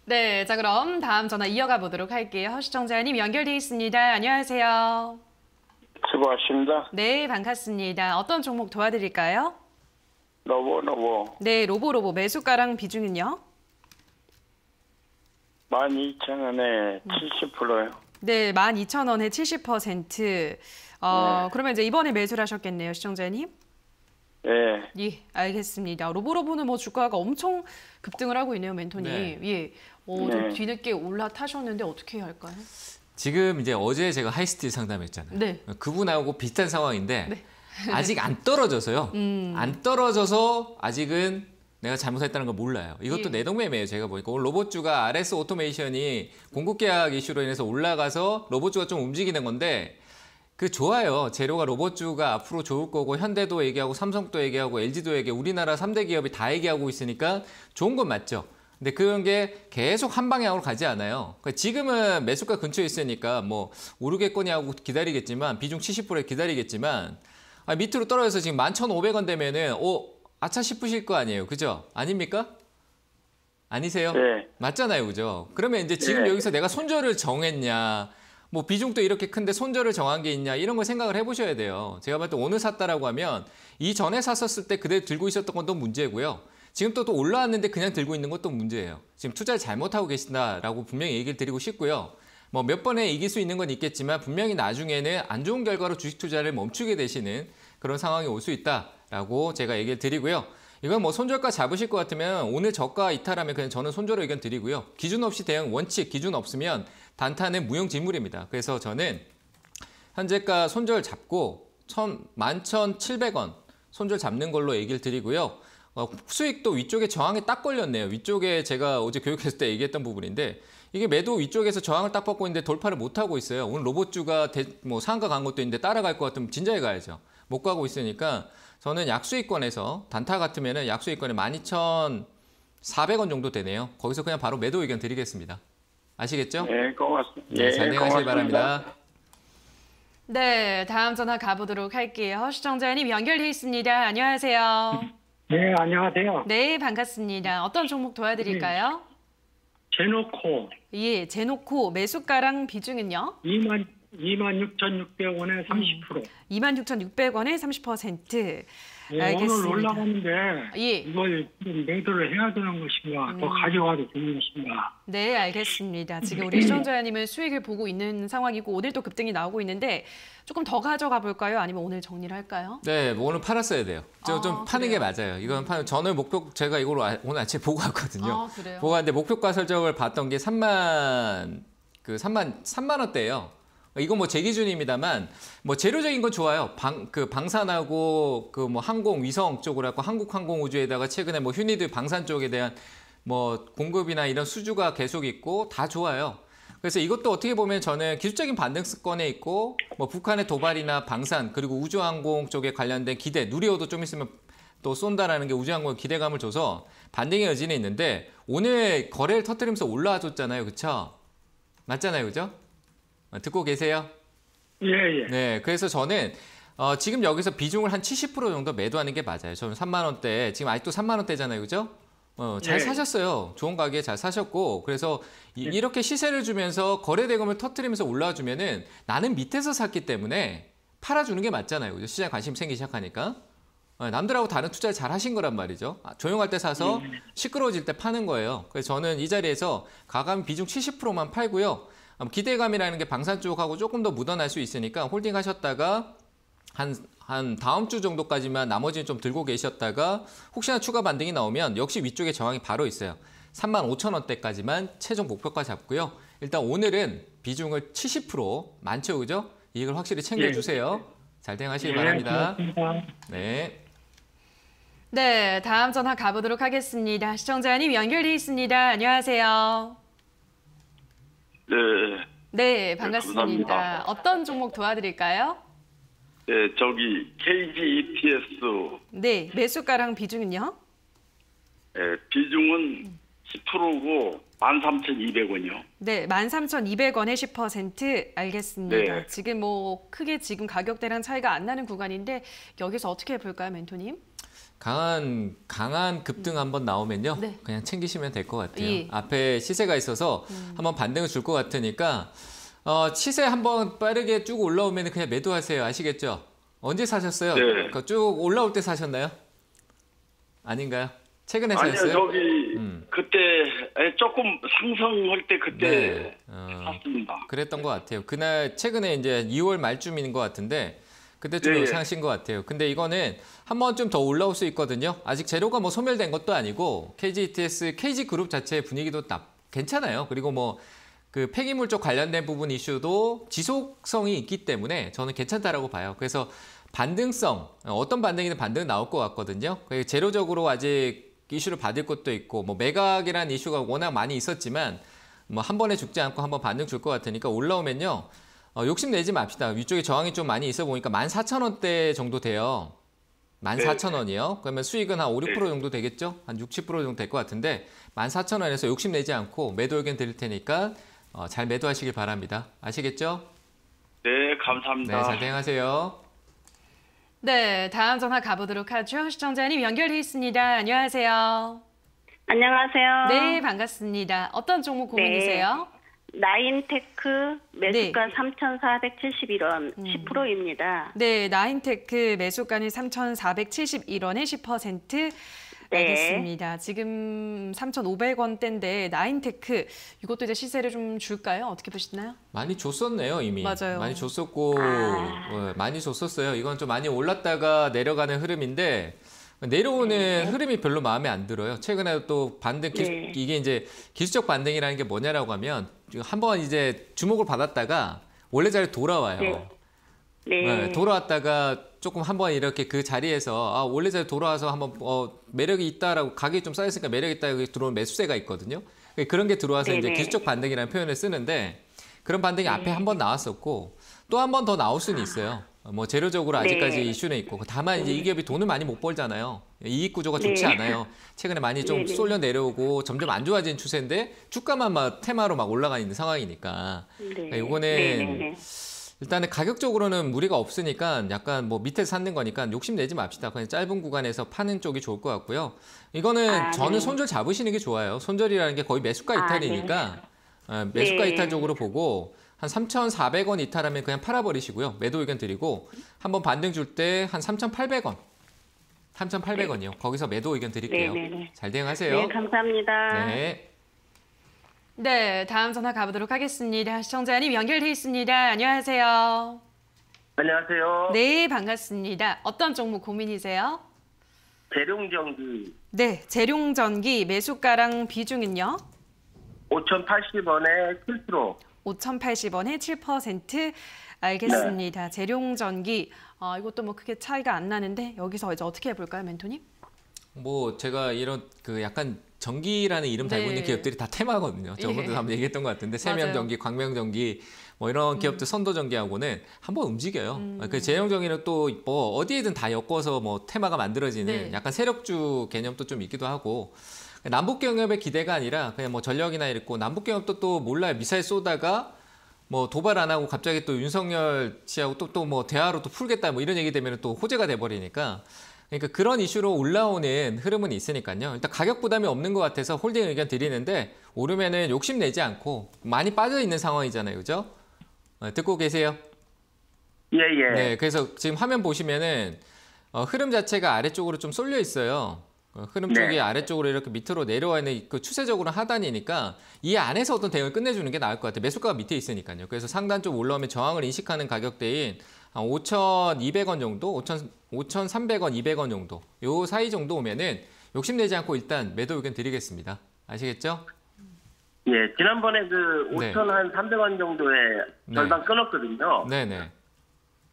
네, 자 그럼 다음 전화 이어가 보도록 할게요. 시청자님 연결돼 있습니다. 안녕하세요. 수고하십니다. 네, 반갑습니다. 어떤 종목 도와드릴까요? 로보. 네, 로보 매수가랑 비중은요? 12,000원에 70%요. 네, 12,000원에 70%. 그러면 이제 이번에 매수를 하셨겠네요, 시청자님? 예. 예, 알겠습니다. 로보로보는 뭐 주가가 엄청 급등을 하고 있네요, 멘토님. 네. 예, 좀 뒤늦게 올라타셨는데 어떻게 해야 할까요? 지금 이제 어제 제가 하이스틸 상담했잖아요. 네. 그분하고 비슷한 상황인데 네. 아직 안 떨어져서요. 안 떨어져서 아직은 내가 잘못했다는 걸 몰라요. 이것도 예. 내동매매예요. 제가 보니까 오늘 로봇주가 RS 오토메이션이 공급 계약 이슈로 인해서 올라가서 로봇주가 좀 움직이는 건데 그 좋아요. 재료가 로봇주가 앞으로 좋을 거고 현대도 얘기하고 삼성도 얘기하고 LG도 얘기하고 우리나라 3대 기업이 다 얘기하고 있으니까 좋은 건 맞죠. 근데 그런 게 계속 한 방향으로 가지 않아요. 그러니까 지금은 매수가 근처에 있으니까 뭐 오르겠거니 하고 기다리겠지만 비중 70%에 기다리겠지만 밑으로 떨어져서 지금 11,500원 되면은 아차 싶으실 거 아니에요. 그죠? 아닙니까? 아니세요? 네. 맞잖아요. 그죠? 그러면 이제 지금 네. 여기서 내가 손절을 정했냐 뭐 비중도 이렇게 큰데 손절을 정한 게 있냐 이런 걸 생각을 해보셔야 돼요. 제가 봤을 때 오늘 샀다라고 하면 이전에 샀었을 때 그대로 들고 있었던 건 또 문제고요. 지금 또 올라왔는데 그냥 들고 있는 것도 문제예요. 지금 투자를 잘못하고 계신다라고 분명히 얘기를 드리고 싶고요. 뭐 몇 번에 이길 수 있는 건 있겠지만 분명히 나중에는 안 좋은 결과로 주식 투자를 멈추게 되시는 그런 상황이 올 수 있다라고 제가 얘기를 드리고요. 이건 뭐 손절가 잡으실 것 같으면 오늘 저가 이탈하면 그냥 저는 손절 의견 드리고요. 기준 없이 대응 원칙 기준 없으면 단타는 무용지물입니다. 그래서 저는 현재가 손절 잡고 11,700원 손절 잡는 걸로 얘기를 드리고요. 수익도 위쪽에 저항에 딱 걸렸네요. 위쪽에 제가 어제 교육했을 때 얘기했던 부분인데 이게 매도 위쪽에서 저항을 딱 받고 있는데 돌파를 못하고 있어요. 오늘 로봇주가 상한가 간 것도 있는데 따라갈 것 같으면 진작에 가야죠. 못 가고 있으니까 저는 약수익권에서 단타 같으면 약수익권에 12,400원 정도 되네요. 거기서 그냥 바로 매도 의견 드리겠습니다. 아시겠죠? 네, 고맙습니다. 네, 잘 대응하시기 바랍니다. 네, 다음 전화 가보도록 할게요. 시청자님 연결돼 있습니다. 안녕하세요. 네, 안녕하세요. 네, 반갑습니다. 어떤 종목 도와드릴까요? 제노코 예, 제노코 매수가랑 비중은요? 26,600원에 30%. 26,600원에 30%. 네, 알겠습니다. 오늘 올라가는데 예. 이걸 좀 매도를 해야 되는 것인가, 더 가져가도 되는 것인가. 네, 알겠습니다. 지금 우리 시청자님은 수익을 보고 있는 상황이고 오늘도 급등이 나오고 있는데 조금 더 가져가 볼까요? 아니면 오늘 정리를 할까요? 네, 뭐 오늘 팔았어야 돼요. 좀 파는 게 그래요? 맞아요. 이건 저는 목표 제가 이걸 오늘 아침에 보고 왔거든요. 그래요? 보고 왔는데 목표가 설정을 봤던 게 3만 원대예요. 이건 뭐 제 기준입니다만 뭐 재료적인 건 좋아요. 방산하고 그 뭐 항공 위성 쪽으로 하고 한국항공우주에다가 최근에 뭐 휴니드 방산 쪽에 대한 뭐 공급이나 이런 수주가 계속 있고 다 좋아요. 그래서 이것도 어떻게 보면 저는 기술적인 반등권에 있고 뭐 북한의 도발이나 방산 그리고 우주항공 쪽에 관련된 기대 누리호도 좀 있으면 또 쏜다라는 게 우주항공에 기대감을 줘서 반등의 여지는 있는데 오늘 거래를 터뜨리면서 올라와 줬잖아요. 그렇죠? 맞잖아요. 그죠? 듣고 계세요? 예, 예. 네, 그래서 저는 지금 여기서 비중을 한 70% 정도 매도하는 게 맞아요. 저는 3만 원대, 지금 아직도 3만 원대잖아요. 그죠? 잘 네. 사셨어요. 좋은 가격에 잘 사셨고 그래서 이렇게 시세를 주면서 거래 대금을 터뜨리면서 올라와 주면은 나는 밑에서 샀기 때문에 팔아주는 게 맞잖아요. 그죠? 시장 관심 생기기 시작하니까. 남들하고 다른 투자를 잘 하신 거란 말이죠. 조용할 때 사서 시끄러워질 때 파는 거예요. 그래서 저는 이 자리에서 가감 비중 70%만 팔고요. 기대감이라는 게 방산 쪽하고 조금 더 묻어날 수 있으니까 홀딩 하셨다가 한 다음 주 정도까지만 나머지는 좀 들고 계셨다가 혹시나 추가 반등이 나오면 역시 위쪽에 저항이 바로 있어요. 35,000원대까지만 최종 목표가 잡고요. 일단 오늘은 비중을 70% 많죠, 그죠? 이걸 확실히 챙겨주세요. 잘 대응하시기 바랍니다. 고맙습니다. 네. 네, 다음 전화 가보도록 하겠습니다. 시청자님 연결돼 있습니다. 안녕하세요. 네. 네, 반갑습니다. 감사합니다. 어떤 종목 도와드릴까요? 네, 저기 KGEPS 네, 매수가랑 비중은요? 비중은 10%고 13,200원이요. 네, 13,200원에 10% 알겠습니다. 네. 지금 뭐 크게 지금 가격대랑 차이가 안 나는 구간인데 여기서 어떻게 해볼까요, 멘토님? 강한 급등 한번 나오면요. 네. 그냥 챙기시면 될 것 같아요. 예. 앞에 시세가 있어서 한번 반등을 줄 것 같으니까 시세 한번 빠르게 쭉 올라오면 그냥 매도하세요. 아시겠죠? 언제 사셨어요? 네. 그러니까 쭉 올라올 때 사셨나요? 아닌가요? 최근에 아니요, 사셨어요? 저기 그때 조금 상승할 때 그때 네. 샀습니다. 그랬던 것 같아요. 그날 최근에 이제 2월 말쯤인 것 같은데 그때 좀 네. 상하신 것 같아요. 근데 이거는 한 번쯤 더 올라올 수 있거든요. 아직 재료가 뭐 소멸된 것도 아니고 KGETS, KG그룹 자체의 분위기도 괜찮아요. 그리고 뭐 그 폐기물 쪽 관련된 부분 이슈도 지속성이 있기 때문에 저는 괜찮다라고 봐요. 그래서 반등성, 어떤 반등이든 반등은 나올 것 같거든요. 재료적으로 아직 이슈를 받을 것도 있고 뭐 매각이라는 이슈가 워낙 많이 있었지만 뭐 한 번에 죽지 않고 한번 반등 줄 것 같으니까 올라오면요. 욕심내지 맙시다. 위쪽에 저항이 좀 많이 있어 보니까 14,000원대 정도 돼요. 14,000원이요. 그러면 수익은 한 5, 6% 정도 되겠죠? 한 60% 정도 될 것 같은데 14,000원에서 욕심내지 않고 매도 의견 드릴 테니까 잘 매도하시길 바랍니다. 아시겠죠? 네, 감사합니다. 네, 잘 대응하세요. 네, 다음 전화 가보도록 하죠. 시청자님 연결돼 있습니다. 안녕하세요. 안녕하세요. 네, 반갑습니다. 어떤 종목 고민이세요? 나인테크 매수가 3,471원 10%입니다. 네, 나인테크 매수가는 3,471원에 10%. 네. 알겠습니다. 지금 3,500원대인데 나인테크 이것도 이제 시세를 좀 줄까요? 어떻게 보시나요? 많이 줬었네요, 이미. 맞아요. 많이 줬었고 많이 줬었어요. 이건 좀 많이 올랐다가 내려가는 흐름인데 내려오는 흐름이 별로 마음에 안 들어요. 최근에 또 반등, 이게 이제 기술적 반등이라는 게 뭐냐라고 하면 한번 이제 주목을 받았다가 원래 자리에 돌아와요. 네, 돌아왔다가 조금 한번 이렇게 그 자리에서 원래 자리에 돌아와서 한번 매력이 있다라고 가격이 좀 쌓였으니까 매력이 있다 여기 들어오는 매수세가 있거든요. 그런 게 들어와서 이제 기술적 반등이라는 표현을 쓰는데 그런 반등이 앞에 한 번 나왔었고 또 한 번 더 나올 수는 있어요. 뭐 재료적으로 아직까지 이슈는 있고 다만 이제 이 기업이 돈을 많이 못 벌잖아요. 이익 구조가 좋지 않아요. 최근에 많이 좀 쏠려 내려오고 점점 안 좋아지는 추세인데 주가만 막 테마로 막 올라가 있는 상황이니까 이거는 일단은 가격적으로는 무리가 없으니까 약간 뭐 밑에서 사는 거니까 욕심내지 맙시다. 그냥 짧은 구간에서 파는 쪽이 좋을 것 같고요. 이거는 저는 손절 잡으시는 게 좋아요. 손절이라는 게 거의 매수가 이탈이니까 매수가 이탈 쪽으로 보고 한 3,400원 이탈하면 그냥 팔아버리시고요. 매도 의견 드리고 한번 반등 줄 때 한 3,800원. 3,800원이요. 거기서 매도 의견 드릴게요. 잘 대응하세요. 네, 감사합니다. 네. 네, 다음 전화 가보도록 하겠습니다. 시청자님 연결돼 있습니다. 안녕하세요. 안녕하세요. 네, 반갑습니다. 어떤 종목 고민이세요? 재룡전기 네, 재룡전기 매수가랑 비중은요? 5,080원에 7%. 5,080원에 7%. 알겠습니다. 재룡전기 이것도 뭐 크게 차이가 안 나는데 여기서 이제 어떻게 해볼까요, 멘토님? 뭐 제가 이런 그 약간 전기라는 이름 달고 있는 기업들이 다 테마거든요. 저번에도 한번 얘기했던 것 같은데 세명전기, 광명전기 뭐 이런 기업들 선도전기하고는 한번 움직여요. 그 재룡전기는 또 뭐 어디에든 다 엮어서 뭐 테마가 만들어지는 약간 세력주 개념도 좀 있기도 하고 남북경협의 기대가 아니라 그냥 뭐 전력이나 이렇고 남북경협도 또 몰라요. 미사일 쏘다가 뭐 도발 안 하고 갑자기 또 윤석열 씨하고 또 뭐 대화로 또 풀겠다 뭐 이런 얘기 되면 또 호재가 돼버리니까 그러니까 그런 이슈로 올라오는 흐름은 있으니까요. 일단 가격 부담이 없는 것 같아서 홀딩 의견 드리는데 오르면은 욕심내지 않고 많이 빠져 있는 상황이잖아요, 그죠? 듣고 계세요? 예예. 네, 그래서 지금 화면 보시면은 흐름 자체가 아래쪽으로 좀 쏠려 있어요. 흐름 쪽이 아래쪽으로 이렇게 밑으로 내려와 있는 그 추세적으로 하단이니까 이 안에서 어떤 대응을 끝내주는 게 나을 것 같아요. 매수가가 밑에 있으니까요. 그래서 상단 쪽 올라오면 저항을 인식하는 가격대인 한 5,200원 정도, 5,300원, 200원 정도 요 사이 정도 오면은 욕심내지 않고 일단 매도 의견 드리겠습니다. 아시겠죠? 예, 지난번에 그 5,300원 정도에 절반 끊었거든요. 네네.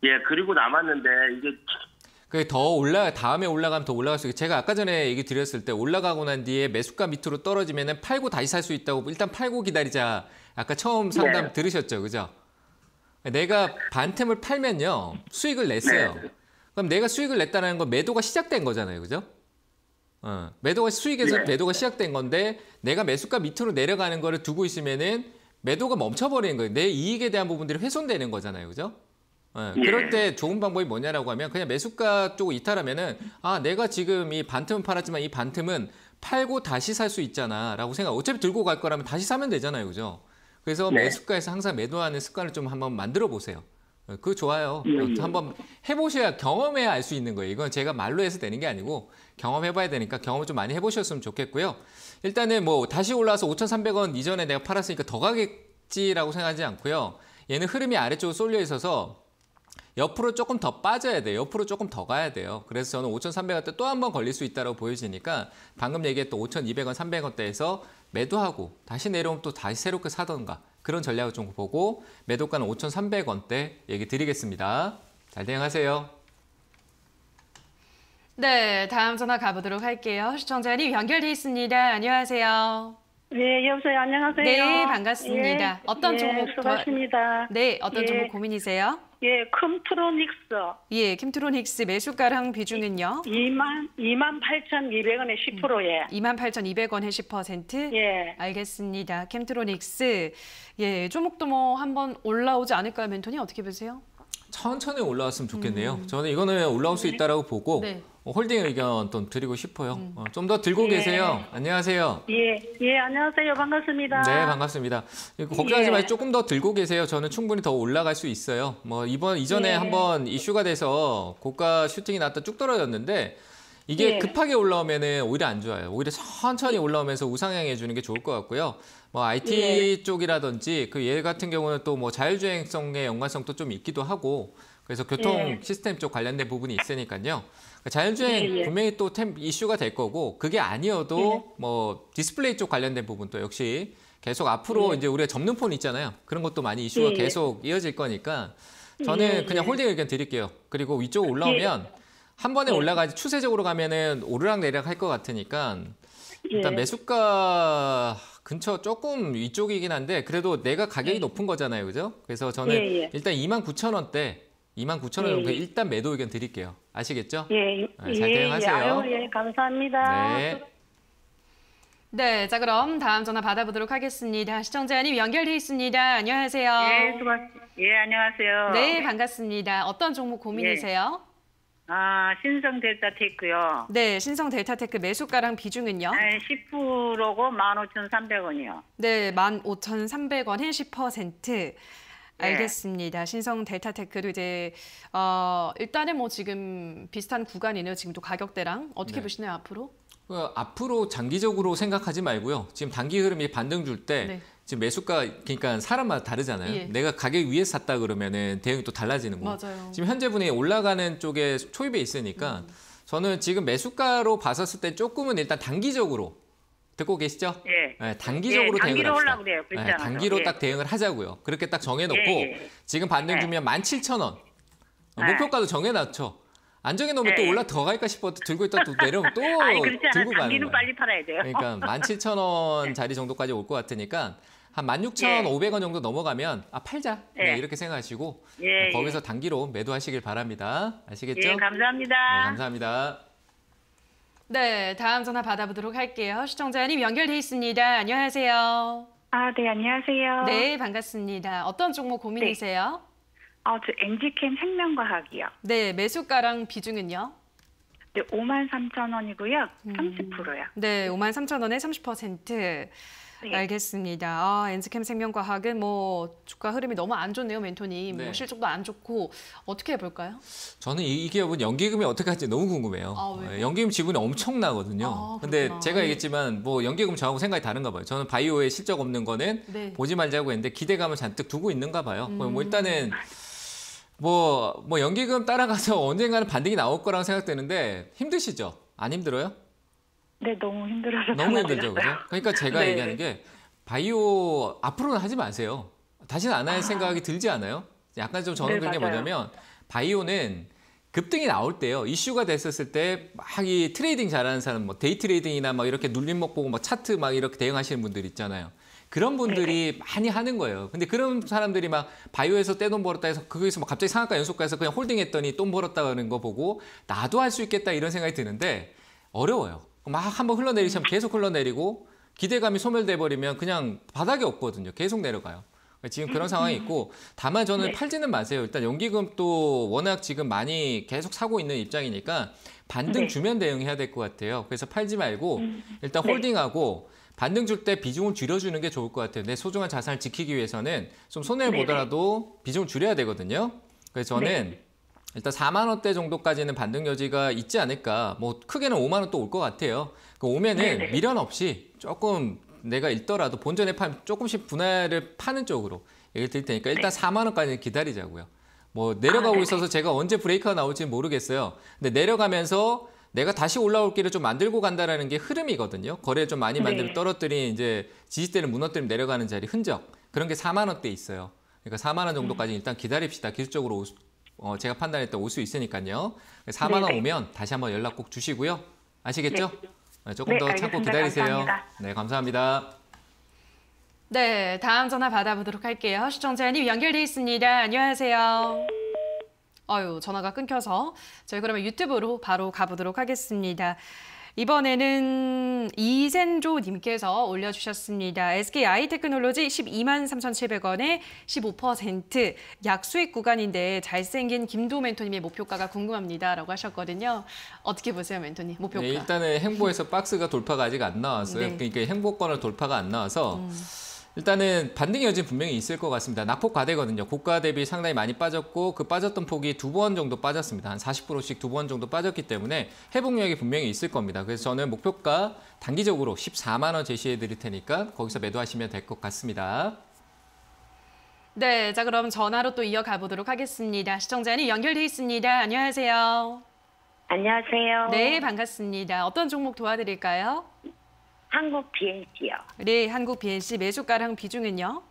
예, 그리고 남았는데 이게 그게 더 다음에 올라가면 더 올라갈 수 있고 제가 아까 전에 얘기 드렸을 때 올라가고 난 뒤에 매수가 밑으로 떨어지면은 팔고 다시 살 수 있다고 일단 팔고 기다리자. 아까 처음 상담 들으셨죠, 그죠? 내가 반틈을 팔면요 수익을 냈어요. 그럼 내가 수익을 냈다는 건 매도가 시작된 거잖아요, 그죠? 매도가 수익에서 매도가 시작된 건데 내가 매수가 밑으로 내려가는 거를 두고 있으면은 매도가 멈춰버리는 거예요. 내 이익에 대한 부분들이 훼손되는 거잖아요, 그죠? 그럴 때 좋은 방법이 뭐냐라고 하면 그냥 매수가 쪽 이탈하면은 내가 지금 이 반틈은 팔았지만 이 반틈은 팔고 다시 살 수 있잖아 라고 생각. 어차피 들고 갈 거라면 다시 사면 되잖아요, 그죠? 그래서 매수가에서 항상 매도하는 습관을 좀 한번 만들어 보세요. 5,200원 정도, 5,300원, 200원 정도 요 사이 정도 오면은 욕심내지 않고 일단 매도 의견 드리겠습니다. 아시겠죠? 네, 감사합니다. 네, 잘 대응하세요. 예, 지난번에 그 그거 좋아요. 한번 해보셔야 경험해야 알 수 있는 거예요. 이건 제가 말로 해서 되는 게 아니고 경험해봐야 되니까 경험을 좀 많이 해보셨으면 좋겠고요. 일단은 뭐 다시 올라와서 5,300원 이전에 내가 팔았으니까 더 가겠지라고 생각하지 않고요. 얘는 흐름이 아래쪽으로 쏠려 있어서 옆으로 조금 더 빠져야 돼요. 옆으로 조금 더 가야 돼요. 그래서 저는 5,300원 대 또 한 번 걸릴 수 있다고 보여지니까 방금 얘기했던 5,200원, 300원대에서 매도하고 다시 내려오면 또 다시 새롭게 사던가 그런 전략을 좀 보고 매도가는 5,300원대 얘기 드리겠습니다. 잘 대응하세요. 네, 다음 전화 가보도록 할게요. 시청자님 연결돼 있습니다. 안녕하세요. 네, 여보세요. 안녕하세요. 네, 반갑습니다. 예, 어떤 종목 수고하십니다. 네, 어떤 예. 종목 고민이세요? 예, 컴트로닉스 예, 킴트로닉스 매수가랑 비중은요? 28,200원에 10%예. 28,200원에 10%? 예. 알겠습니다. 캠트로닉스. 예, 종목도 뭐 한번 올라오지 않을까요, 멘토니? 어떻게 보세요? 천천히 올라왔으면 좋겠네요. 저는 이거는 올라올 수 있다고 보고 네. 홀딩 의견 좀 드리고 싶어요. 좀 더 들고 계세요. 안녕하세요. 예, 예, 안녕하세요. 반갑습니다. 네, 반갑습니다. 걱정하지 마시고 조금 더 들고 계세요. 저는 충분히 더 올라갈 수 있어요. 뭐 이전에 한번 이슈가 돼서 고가 슈팅이 났다 쭉 떨어졌는데 이게 급하게 올라오면은 오히려 안 좋아요. 오히려 천천히 올라오면서 우상향해 주는 게 좋을 것 같고요. 뭐 IT 쪽이라든지 그 얘 같은 경우는 또 뭐 자율주행성의 연관성도 좀 있기도 하고 그래서 교통 시스템 쪽 관련된 부분이 있으니까요. 자율주행 분명히 또 이슈가 될 거고 그게 아니어도 뭐 디스플레이 쪽 관련된 부분도 역시 계속 앞으로 이제 우리가 접는 폰 있잖아요. 그런 것도 많이 이슈가 계속 이어질 거니까 저는 그냥 홀딩 의견 드릴게요. 그리고 위쪽 올라오면 한 번에 올라가지 추세적으로 가면은 오르락 내리락 할 것 같으니까 일단 매수가 근처 조금 위쪽이긴 한데 그래도 내가 가격이 높은 거잖아요. 그죠? 그래서 저는 일단 29,000원대 29,000원 정도 일단 매도 의견 드릴게요. 아시겠죠? 예, 잘 대응하세요. 예, 감사합니다. 네. 네, 자 그럼 다음 전화 받아보도록 하겠습니다. 시청자님 연결돼 있습니다. 안녕하세요. 예, 안녕하세요. 네, 반갑습니다. 어떤 종목 고민이세요? 신성 델타테크요. 네, 신성 델타테크 매수가랑 비중은요? 10%고 15,300원이요. 네, 15,300원에 10%. 알겠습니다. 신성 델타테크도 이제 일단은 뭐 지금 비슷한 구간이네요. 지금도 가격대랑 어떻게 보시나요 앞으로? 앞으로 장기적으로 생각하지 말고요. 지금 단기 흐름이 반등 줄 때 지금 매수가 그러니까 사람마다 다르잖아요. 내가 가격 위에서 샀다 그러면은 대응이 또 달라지는 거고. 맞아요. 지금 현재 분이 올라가는 쪽에 초입에 있으니까 저는 지금 매수가로 봤었을 때 조금은 일단 단기적으로 듣고 계시죠? 예. 단기적으로 대응을 단기로 합시다. 올라고 그래요. 그렇지 않아요? 단기로 딱 대응을 하자고요. 그렇게 딱 정해놓고 지금 반등 주면 17,000원. 목표가도 정해놨죠. 안 정해놓으면 또 올라 더 갈까 싶어도 들고 있다 또 내려오면 또 들고 가는 단기는 거예요. 빨리 팔아야 돼요. 그러니까 17,000원 자리 정도까지 올 것 같으니까 한 16,500원 정도 넘어가면 팔자 이렇게 생각하시고 거기서 단기로 매도하시길 바랍니다. 아시겠죠? 예, 감사합니다. 네, 감사합니다. 네, 다음 전화 받아보도록 할게요. 시청자님 연결돼 있습니다. 안녕하세요. 네, 안녕하세요. 네, 반갑습니다. 어떤 종목 고민이세요? 저 엔지캠 생명과학이요. 네, 매수가랑 비중은요? 네, 53,000원이고요. 30%요. 네, 53,000원에 30%. 알겠습니다. 엔지캠 생명과학은 뭐 주가 흐름이 너무 안 좋네요, 멘토님. 뭐 실적도 안 좋고 어떻게 해볼까요? 저는 이 기업은 연기금이 어떻게 할지 너무 궁금해요. 연기금 지분이 엄청나거든요. 근데 제가 얘기했지만 뭐 연기금 저하고 생각이 다른가 봐요. 저는 바이오에 실적 없는 거는 보지 말자고 했는데 기대감을 잔뜩 두고 있는가 봐요. 뭐 일단은 뭐 연기금 따라가서 언젠가는 반등이 나올 거라고 생각되는데 힘드시죠? 안 힘들어요? 네, 너무 힘들어서 너무 힘들죠, 그죠? 그러니까 제가 얘기하는 게 바이오 앞으로는 하지 마세요. 다시는 안 할 생각이 들지 않아요? 약간 좀 저는 그런 게 뭐냐면 바이오는 급등이 나올 때요. 이슈가 됐었을 때 막 이 트레이딩 잘하는 사람, 뭐 데이 트레이딩이나 막 이렇게 눌림목 보고 막 차트 막 이렇게 대응하시는 분들 있잖아요. 그런 분들이 많이 하는 거예요. 근데 그런 사람들이 막 바이오에서 떼돈 벌었다 해서 거기서 막 갑자기 상한가 연속가에서 그냥 홀딩했더니 돈 벌었다는 거 보고 나도 할 수 있겠다 이런 생각이 드는데 어려워요. 막 한번 흘러내리시면 계속 흘러내리고 기대감이 소멸돼 버리면 그냥 바닥이 없거든요. 계속 내려가요. 지금 그런 상황이 있고 다만 저는 팔지는 마세요. 일단 연기금도 워낙 지금 많이 계속 사고 있는 입장이니까 반등 주면 대응해야 될 것 같아요. 그래서 팔지 말고 일단 홀딩하고 반등 줄 때 비중을 줄여주는 게 좋을 것 같아요. 내 소중한 자산을 지키기 위해서는 좀 손해를 보더라도 비중을 줄여야 되거든요. 그래서 저는 일단 4만 원대 정도까지는 반등 여지가 있지 않을까. 뭐 크게는 5만 원 또 올 것 같아요. 그 오면은 미련 없이 조금 내가 읽더라도 본전에 조금씩 분할을 파는 쪽으로 얘기를 드릴 테니까 일단 4만 원까지는 기다리자고요. 뭐 내려가고 있어서 제가 언제 브레이크가 나올지 모르겠어요. 근데 내려가면서 내가 다시 올라올 길을 좀 만들고 간다라는 게 흐름이거든요. 거래 좀 많이 만들고 떨어뜨린 이제 지지대를 무너뜨리면 내려가는 자리 흔적. 그런 게 4만 원대 있어요. 그러니까 4만 원 정도까지 일단 기다립시다. 기술적으로 제가 판단할 때 올 수 있으니까요. 4만 원 오면 다시 한번 연락 꼭 주시고요. 아시겠죠? 조금 더 참고 기다리세요. 감사합니다. 네, 감사합니다. 네, 다음 전화 받아보도록 할게요. 시청자님 연결돼 있습니다. 안녕하세요. 전화가 끊겨서 저희 그러면 유튜브로 바로 가보도록 하겠습니다. 이번에는 이센조님께서 올려주셨습니다. SKI테크놀로지 123,700원에 15% 약수익 구간인데 잘생긴 김도 멘토님의 목표가가 궁금합니다. 라고 하셨거든요. 어떻게 보세요, 멘토님? 목표가? 네, 일단은 행보에서 박스가 돌파가 아직 안 나왔어요. 네. 그러니까 행보권을 돌파가 안 나와서 일단은 반등 여지는 분명히 있을 것 같습니다. 낙폭 과대거든요. 고가 대비 상당히 많이 빠졌고 그 빠졌던 폭이 2번 정도 빠졌습니다. 한 40%씩 2번 정도 빠졌기 때문에 회복력이 분명히 있을 겁니다. 그래서 저는 목표가 단기적으로 14만 원 제시해 드릴 테니까 거기서 매도하시면 될 것 같습니다. 네, 자 그럼 전화로 또 이어가 보도록 하겠습니다. 시청자님 연결돼 있습니다. 안녕하세요. 안녕하세요. 네, 반갑습니다. 어떤 종목 도와드릴까요? 한국 BNC요. 네, 한국 BNC 매수가랑 비중은요?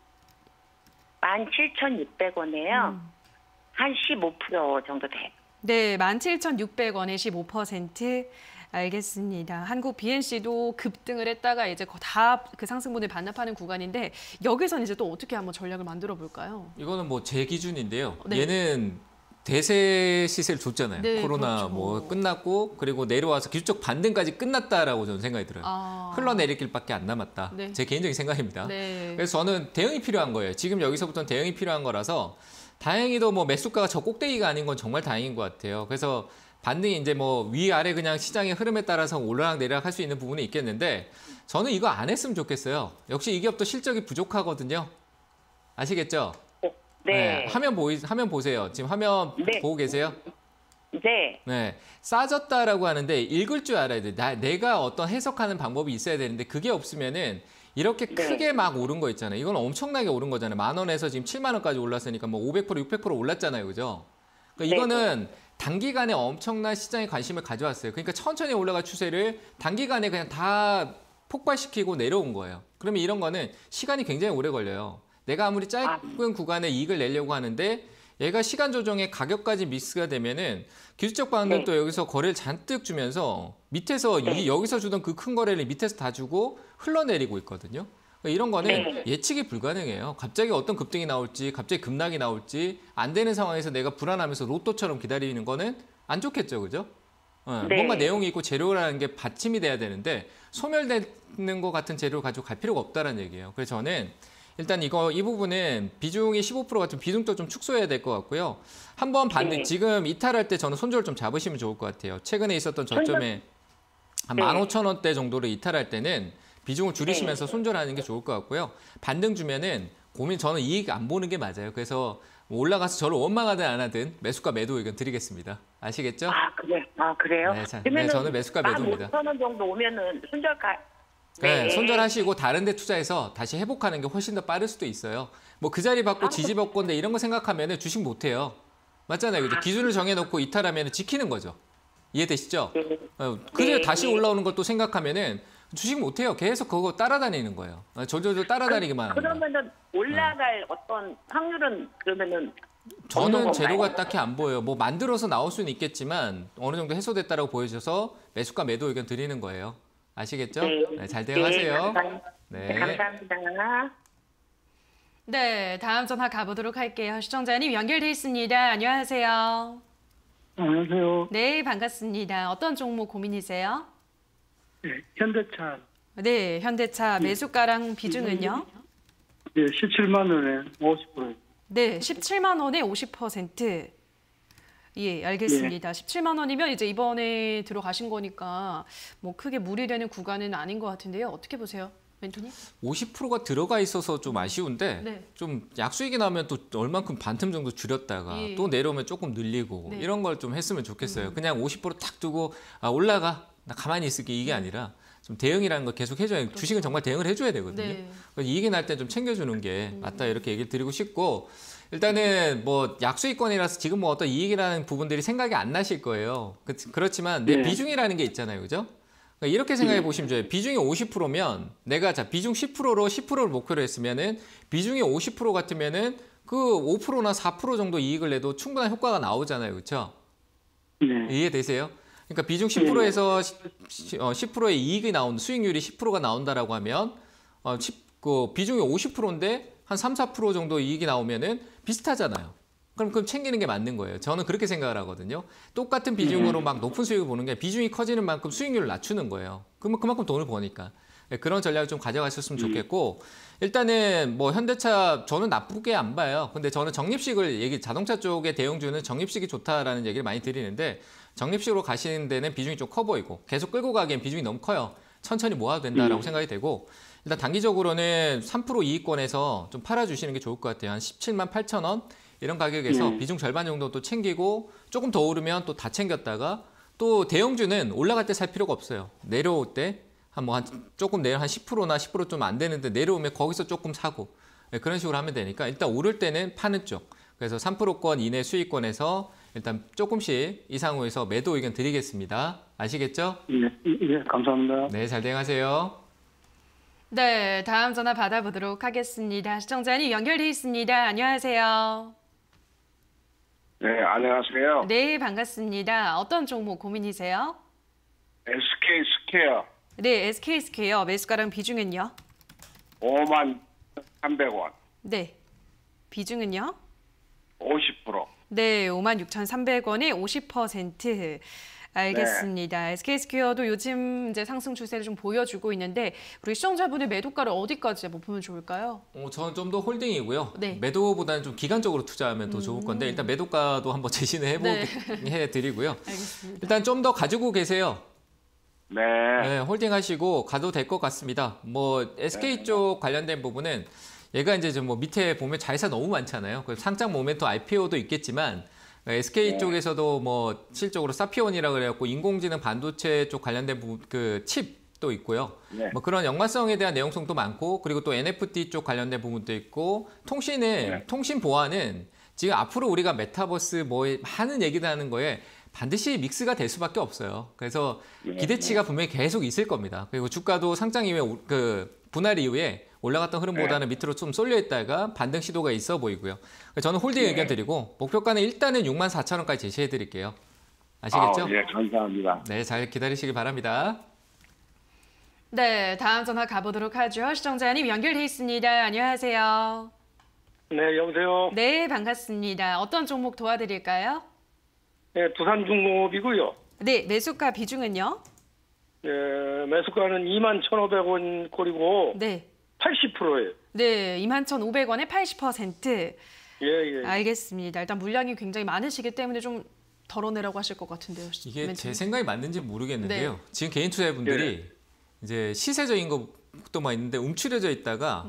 17,600원에요. 한 15% 정도 돼요. 네, 17,600원에 15%. 알겠습니다. 한국 BNC도 급등을 했다가 이제 다 그 상승분을 반납하는 구간인데 여기서는 이제 또 어떻게 한번 전략을 만들어 볼까요? 이거는 뭐 제 기준인데요. 네. 얘는 대세 시세를 줬잖아요. 네, 코로나 그렇죠. 뭐 끝났고 그리고 내려와서 기술적 반등까지 끝났다라고 저는 생각이 들어요. 흘러내릴 길밖에 안 남았다. 네. 제 개인적인 생각입니다. 네. 그래서 저는 대응이 필요한 거예요. 지금 여기서부터는 대응이 필요한 거라서 다행히도 뭐 매수가가 저 꼭대기가 아닌 건 정말 다행인 것 같아요. 그래서 반등이 이제 뭐 위아래 그냥 시장의 흐름에 따라서 올라락 내리락 할 수 있는 부분이 있겠는데 저는 이거 안 했으면 좋겠어요. 역시 이 기업도 실적이 부족하거든요. 아시겠죠? 네. 화면 보세요. 지금 화면 네. 보고 계세요? 네. 네. 싸졌다라고 하는데 읽을 줄 알아야 돼. 내가 어떤 해석하는 방법이 있어야 되는데 그게 없으면은 이렇게 크게 막 오른 거 있잖아요. 이건 엄청나게 오른 거잖아요. 10,000원에서 지금 70,000원까지 올랐으니까 뭐 500%, 600% 올랐잖아요. 그죠? 그러니까 이거는 단기간에 엄청난 시장에 관심을 가져왔어요. 그러니까 천천히 올라갈 추세를 단기간에 그냥 다 폭발시키고 내려온 거예요. 그러면 이런 거는 시간이 굉장히 오래 걸려요. 내가 아무리 짧은 구간에 이익을 내려고 하는데 얘가 시간 조정에 가격까지 미스가 되면은 기술적 반응은 또 여기서 거래를 잔뜩 주면서 밑에서 여기서 주던 그 큰 거래를 밑에서 다 주고 흘러내리고 있거든요. 그러니까 이런 거는 예측이 불가능해요. 갑자기 어떤 급등이 나올지, 갑자기 급락이 나올지 안 되는 상황에서 내가 불안하면서 로또처럼 기다리는 거는 안 좋겠죠, 그죠? 뭔가 내용이 있고 재료라는 게 받침이 돼야 되는데 소멸되는 것 같은 재료를 가지고 갈 필요가 없다는 얘기예요. 그래서 저는 일단 이 부분은 비중이 15% 같은 비중도 좀 축소해야 될 것 같고요. 한번 지금 이탈할 때 저는 손절 좀 잡으시면 좋을 것 같아요. 최근에 있었던 저점에 한 15,000원대 정도를 이탈할 때는 비중을 줄이시면서 손절하는 게 좋을 것 같고요. 반등 주면은 저는 이익 안 보는 게 맞아요. 그래서 올라가서 저를 원망하든 안 하든 매수가 매도 의견 드리겠습니다. 아시겠죠? 그래요? 네, 저는 매수가 매도입니다. 15,000원 정도 오면은 손절가. 네, 손절하시고 다른 데 투자해서 다시 회복하는 게 훨씬 더 빠를 수도 있어요. 뭐 그 자리 받고 지지받고 근데 이런 거 생각하면 주식 못 해요. 맞잖아요. 그죠? 기준을 정해놓고 이탈하면 지키는 거죠. 이해되시죠? 그래 다시 올라오는 것도 생각하면은 주식 못 해요. 계속 그거 따라다니는 거예요. 저절로 따라다니기만 하는 거예요. 그러면은 올라갈 어떤 확률은 그러면은 저는 재료가 딱히 안 보여요. 뭐 만들어서 나올 수는 있겠지만 어느 정도 해소됐다라고 보여줘서 매수가 매도 의견 드리는 거예요. 아시겠죠? 네, 잘 대응하세요. 네, 감사합니다. 네, 다음 전화 가보도록 할게요. 시청자님 연결돼 있습니다. 안녕하세요. 안녕하세요. 네, 반갑습니다. 어떤 종목 고민이세요? 네, 현대차. 네, 현대차 매수가랑 비중은요? 네, 17만 원에 50%. 네, 17만 원에 50%. 예, 알겠습니다. 17만 원이면 이제 이번에 들어가신 거니까 뭐 크게 무리되는 구간은 아닌 것 같은데요. 어떻게 보세요? 멘토님? 50%가 들어가 있어서 좀 아쉬운데 네. 좀 약수익이 나오면 또 얼만큼 반틈 정도 줄였다가 예. 또 내려오면 조금 늘리고 네. 이런 걸 좀 했으면 좋겠어요. 그냥 50%딱 두고 올라가 나 가만히 있을게 이게 아니라 좀 대응이라는 걸 계속 해줘야 그렇죠. 주식은 정말 대응을 해줘야 되거든요. 네. 그래서 이익이 날 때 좀 챙겨주는 게 맞다 이렇게 얘기를 드리고 싶고 일단은 뭐 약수익권이라서 지금 뭐 어떤 이익이라는 부분들이 생각이 안 나실 거예요. 그렇지만 내 네. 비중이라는 게 있잖아요, 그죠? 그러니까 이렇게 생각해 보시면 돼요. 비중이 50%면 내가 자 비중 10%로 10%를 목표로 했으면은 비중이 50% 같으면은 그 5%나 4% 정도 이익을 내도 충분한 효과가 나오잖아요, 그렇죠? 네. 이해되세요? 그러니까 비중 10%에서 10%의 이익이 나온 수익률이 10%가 나온다라고 하면 그 비중이 50%인데 한 3, 4% 정도 이익이 나오면은 비슷하잖아요. 그럼 챙기는 게 맞는 거예요. 저는 그렇게 생각을 하거든요. 똑같은 비중으로 막 높은 수익을 보는 게 비중이 커지는 만큼 수익률을 낮추는 거예요. 그러면 그만큼 돈을 버니까. 그런 전략을 좀 가져가셨으면 좋겠고 일단은 뭐 현대차 저는 나쁘게 안 봐요. 근데 저는 적립식을 자동차 쪽의 대형주는 적립식이 좋다라는 얘기를 많이 드리는데 적립식으로 가시는 데는 비중이 좀 커 보이고 계속 끌고 가기엔 비중이 너무 커요. 천천히 모아도 된다라고 생각이 되고 일단 단기적으로는 3% 이익권에서 좀 팔아주시는 게 좋을 것 같아요. 한 17만 8천 원 이런 가격에서 비중 절반 정도 또 챙기고 조금 더 오르면 또 다 챙겼다가 또 대형주는 올라갈 때 살 필요가 없어요. 내려올 때 조금 내려 한 10%나 10% 좀 안 되는데 내려오면 거기서 조금 사고 그런 식으로 하면 되니까 일단 오를 때는 파는 쪽. 그래서 3%권 이내 수익권에서 일단 조금씩 이상호에서 매도 의견 드리겠습니다. 아시겠죠? 네, 감사합니다. 네, 잘 대응하세요. 네, 다음 전화 받아보도록 하겠습니다. 시청자님 연결돼 있습니다. 안녕하세요. 네, 안녕하세요. 네, 반갑습니다. 어떤 종목 고민이세요? SK 스퀘어 네, SK스퀘어 매수가랑 비중은요? 5만 300원, 네, 비중은요? 50%. 네, 56,300원에 50%. 알겠습니다. SK스퀘어도 요즘 이제 상승 추세를 좀 보여주고 있는데 우리 시청자분의 매도가를 어디까지 보면 좋을까요? 저는 좀 더 홀딩이고요. 네. 매도보다는 좀 기간적으로 투자하면 더 좋을 건데 일단 매도가도 한번 제시는 해드리고요. 알겠습니다. 일단 좀 더 가지고 계세요. 네. 네, 홀딩하시고 가도 될 것 같습니다. 뭐 SK 쪽 관련된 부분은 얘가 이제 좀 뭐 밑에 보면 자회사 너무 많잖아요. 상장 모멘텀 IPO도 있겠지만 SK 쪽에서도 뭐 실적으로 사피온이라 그래갖고 인공지능 반도체 쪽 관련된 부분 그 칩도 있고요. 네. 뭐 그런 연관성에 대한 내용성도 많고 그리고 또 NFT 쪽 관련된 부분도 있고 통신 보안은 지금 앞으로 우리가 메타버스 뭐 하는 얘기도 하는 거에 반드시 믹스가 될 수밖에 없어요. 그래서 기대치가 분명히 계속 있을 겁니다. 그리고 주가도 상장 이후에 분할 이후에 올라갔던 흐름보다는 밑으로 좀 쏠려 있다가 반등 시도가 있어 보이고요. 저는 홀딩 의견 드리고 목표가는 일단은 64,000원까지 제시해 드릴게요. 아시겠죠? 네, 감사합니다. 네, 잘 기다리시기 바랍니다. 네, 다음 전화 가보도록 하죠. 시청자님 연결돼 있습니다. 안녕하세요. 네, 여보세요. 네, 반갑습니다. 어떤 종목 도와드릴까요? 네, 두산중공업이고요. 네, 매수가 비중은요? 네, 매수가는 21,500원 꼴이고 네. 80%예요. 네, 21,500원에 80%. 예. 알겠습니다. 일단 물량이 굉장히 많으시기 때문에 좀 덜어내라고 하실 것 같은데요. 이게 멘토님. 제 생각이 맞는지 모르겠는데요. 네. 지금 개인 투자자분들이 이제 시세적인 것도만 있는데 움츠려져 있다가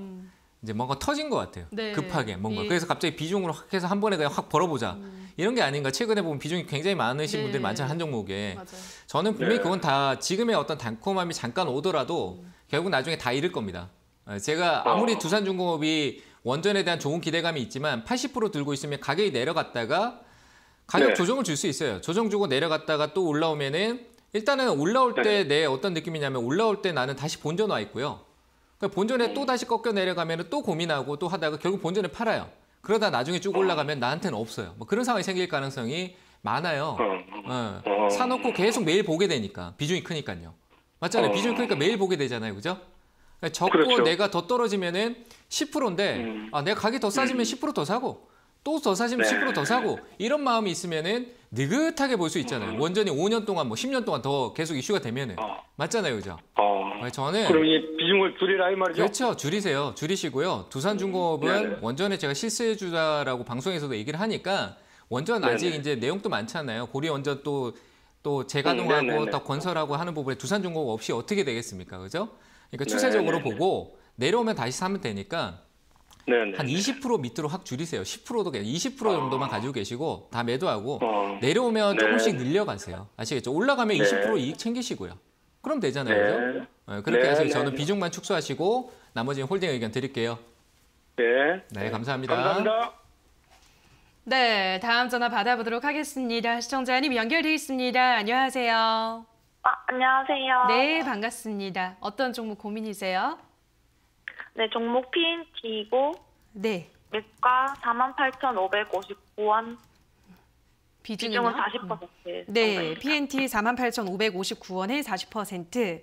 이제 뭔가 터진 것 같아요. 네. 급하게 뭔가. 예. 그래서 갑자기 비중으로 확 해서 한 번에 그냥 확 벌어보자. 이런 게 아닌가. 최근에 보면 비중이 굉장히 많으신 네. 분들이 많잖아요. 한 종목에. 맞아요. 저는 분명히 그건 다 지금의 어떤 단콤함이 잠깐 오더라도 결국 나중에 다 잃을 겁니다. 제가 아무리 두산중공업이 원전에 대한 좋은 기대감이 있지만 80% 들고 있으면 가격이 내려갔다가 가격 조정을 줄 수 있어요. 조정 주고 내려갔다가 또 올라오면은 일단은 올라올 때 내 어떤 느낌이냐면 올라올 때 나는 다시 본전 와 있고요. 그러니까 본전에 또 다시 꺾여 내려가면 또 고민하고 또 하다가 결국 본전에 팔아요. 그러다 나중에 쭉 올라가면 나한테는 없어요. 뭐 그런 상황이 생길 가능성이 많아요. 사놓고 계속 매일 보게 되니까 비중이 크니까요. 맞잖아요. 비중이 크니까 매일 보게 되잖아요. 그죠? 적고 그렇죠. 내가 더 떨어지면은 10%인데 내가 가격이 더 싸지면 10% 더 사고 또 더 싸지면 10% 더 사고 이런 마음이 있으면은 느긋하게 볼 수 있잖아요. 원전이 5년 동안 뭐 10년 동안 더 계속 이슈가 되면은 맞잖아요. 그죠? 저는 그럼 이 비중을 줄이라 이 말이죠? 그렇죠. 줄이세요. 줄이시고요. 두산중공업은 원전에 제가 실세주다라고 방송에서도 얘기를 하니까 원전 아직 이제 내용도 많잖아요. 고리 원전 또 재가동하고 또 건설하고 하는 부분에 두산중공업 없이 어떻게 되겠습니까? 그죠? 그러니까 추세적으로 보고 내려오면 다시 사면 되니까 네네. 한 20% 밑으로 확 줄이세요. 10%도 그냥 20% 정도만 가지고 계시고 다 매도하고 내려오면 조금씩 늘려가세요. 아시겠죠? 올라가면 20% 이익 챙기시고요. 그럼 되잖아요. 그죠? 그렇게 하세요. 저는 비중만 축소하시고 나머지는 홀딩 의견 드릴게요. 네, 감사합니다. 감사합니다. 네, 다음 전화 받아보도록 하겠습니다. 시청자님 연결돼 있습니다. 안녕하세요. 안녕하세요. 네, 반갑습니다. 어떤 종목 고민이세요? 네, 종목 PNT이고 네. 매가 48,559원. 비중은 40%. 네, PNT 48,559원에 40%.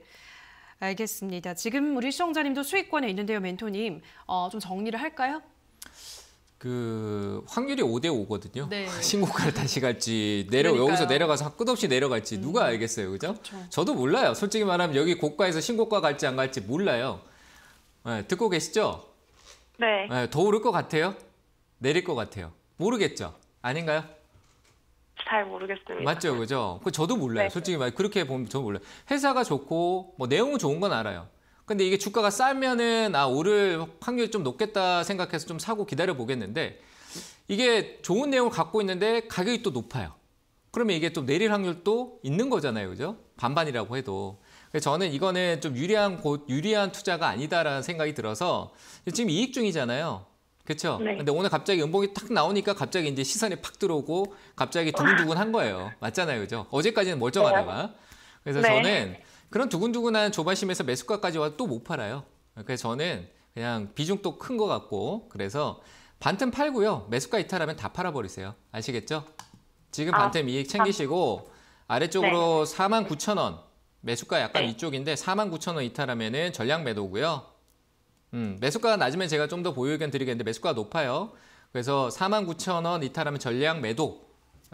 알겠습니다. 지금 우리 시청자님도 수익권에 있는데요, 멘토님. 좀 정리를 할까요? 그 확률이 5대5거든요. 네. 신고가를 다시 갈지 그러니까요. 여기서 내려가서 끝없이 내려갈지 누가 알겠어요, 그죠? 그렇죠. 저도 몰라요. 솔직히 말하면 여기 고가에서 신고가 갈지 안 갈지 몰라요. 네, 듣고 계시죠? 네. 네, 더 오를 것 같아요? 내릴 것 같아요? 모르겠죠? 아닌가요? 잘 모르겠습니다. 맞죠, 그죠? 저도 몰라요. 네. 솔직히 말 그렇게 보면 저도 몰라요. 회사가 좋고 뭐 내용은 좋은 건 알아요. 근데 이게 주가가 싸면은 오를 확률이 좀 높겠다 생각해서 좀 사고 기다려 보겠는데 이게 좋은 내용을 갖고 있는데 가격이 또 높아요. 그러면 이게 또 내릴 확률도 있는 거잖아요, 그죠? 반반이라고 해도. 그래서 저는 이거는 좀 유리한 투자가 아니다라는 생각이 들어서 지금 이익 중이잖아요. 그렇죠? 네. 근데 오늘 갑자기 음봉이 탁 나오니까 갑자기 이제 시선이 팍 들어오고 갑자기 두근두근한 거예요. 맞잖아요, 그죠? 어제까지는 멀쩡하다가. 그래서 네. 저는 그런 두근두근한 조바심에서 매수가까지 와도 또 못 팔아요. 그래서 저는 그냥 비중도 큰 것 같고 그래서 반틈 팔고요. 매수가 이탈하면 다 팔아버리세요. 아시겠죠? 지금 반틈 이익 챙기시고 아래쪽으로 49,000원 매수가 약간 이쪽인데 49,000원 이탈하면은 전량 매도고요. 매수가가 낮으면 제가 좀 더 보유 의견 드리겠는데 매수가가 높아요. 그래서 49,000원 이탈하면 전량 매도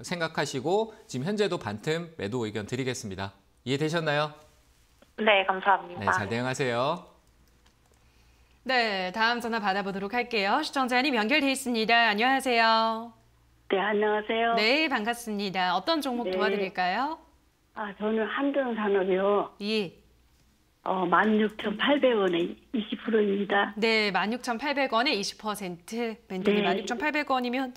생각하시고 지금 현재도 반틈 매도 의견 드리겠습니다. 이해되셨나요? 네, 감사합니다. 네, 잘 대응하세요. 네, 다음 전화 받아보도록 할게요. 시청자님 연결돼 있습니다. 안녕하세요. 네, 안녕하세요. 네, 반갑습니다. 어떤 종목 도와드릴까요? 저는 한전산업이요. 예. 16,800원에 20%입니다. 네, 16,800원에 20%. 멘토님 네. 16,800원이면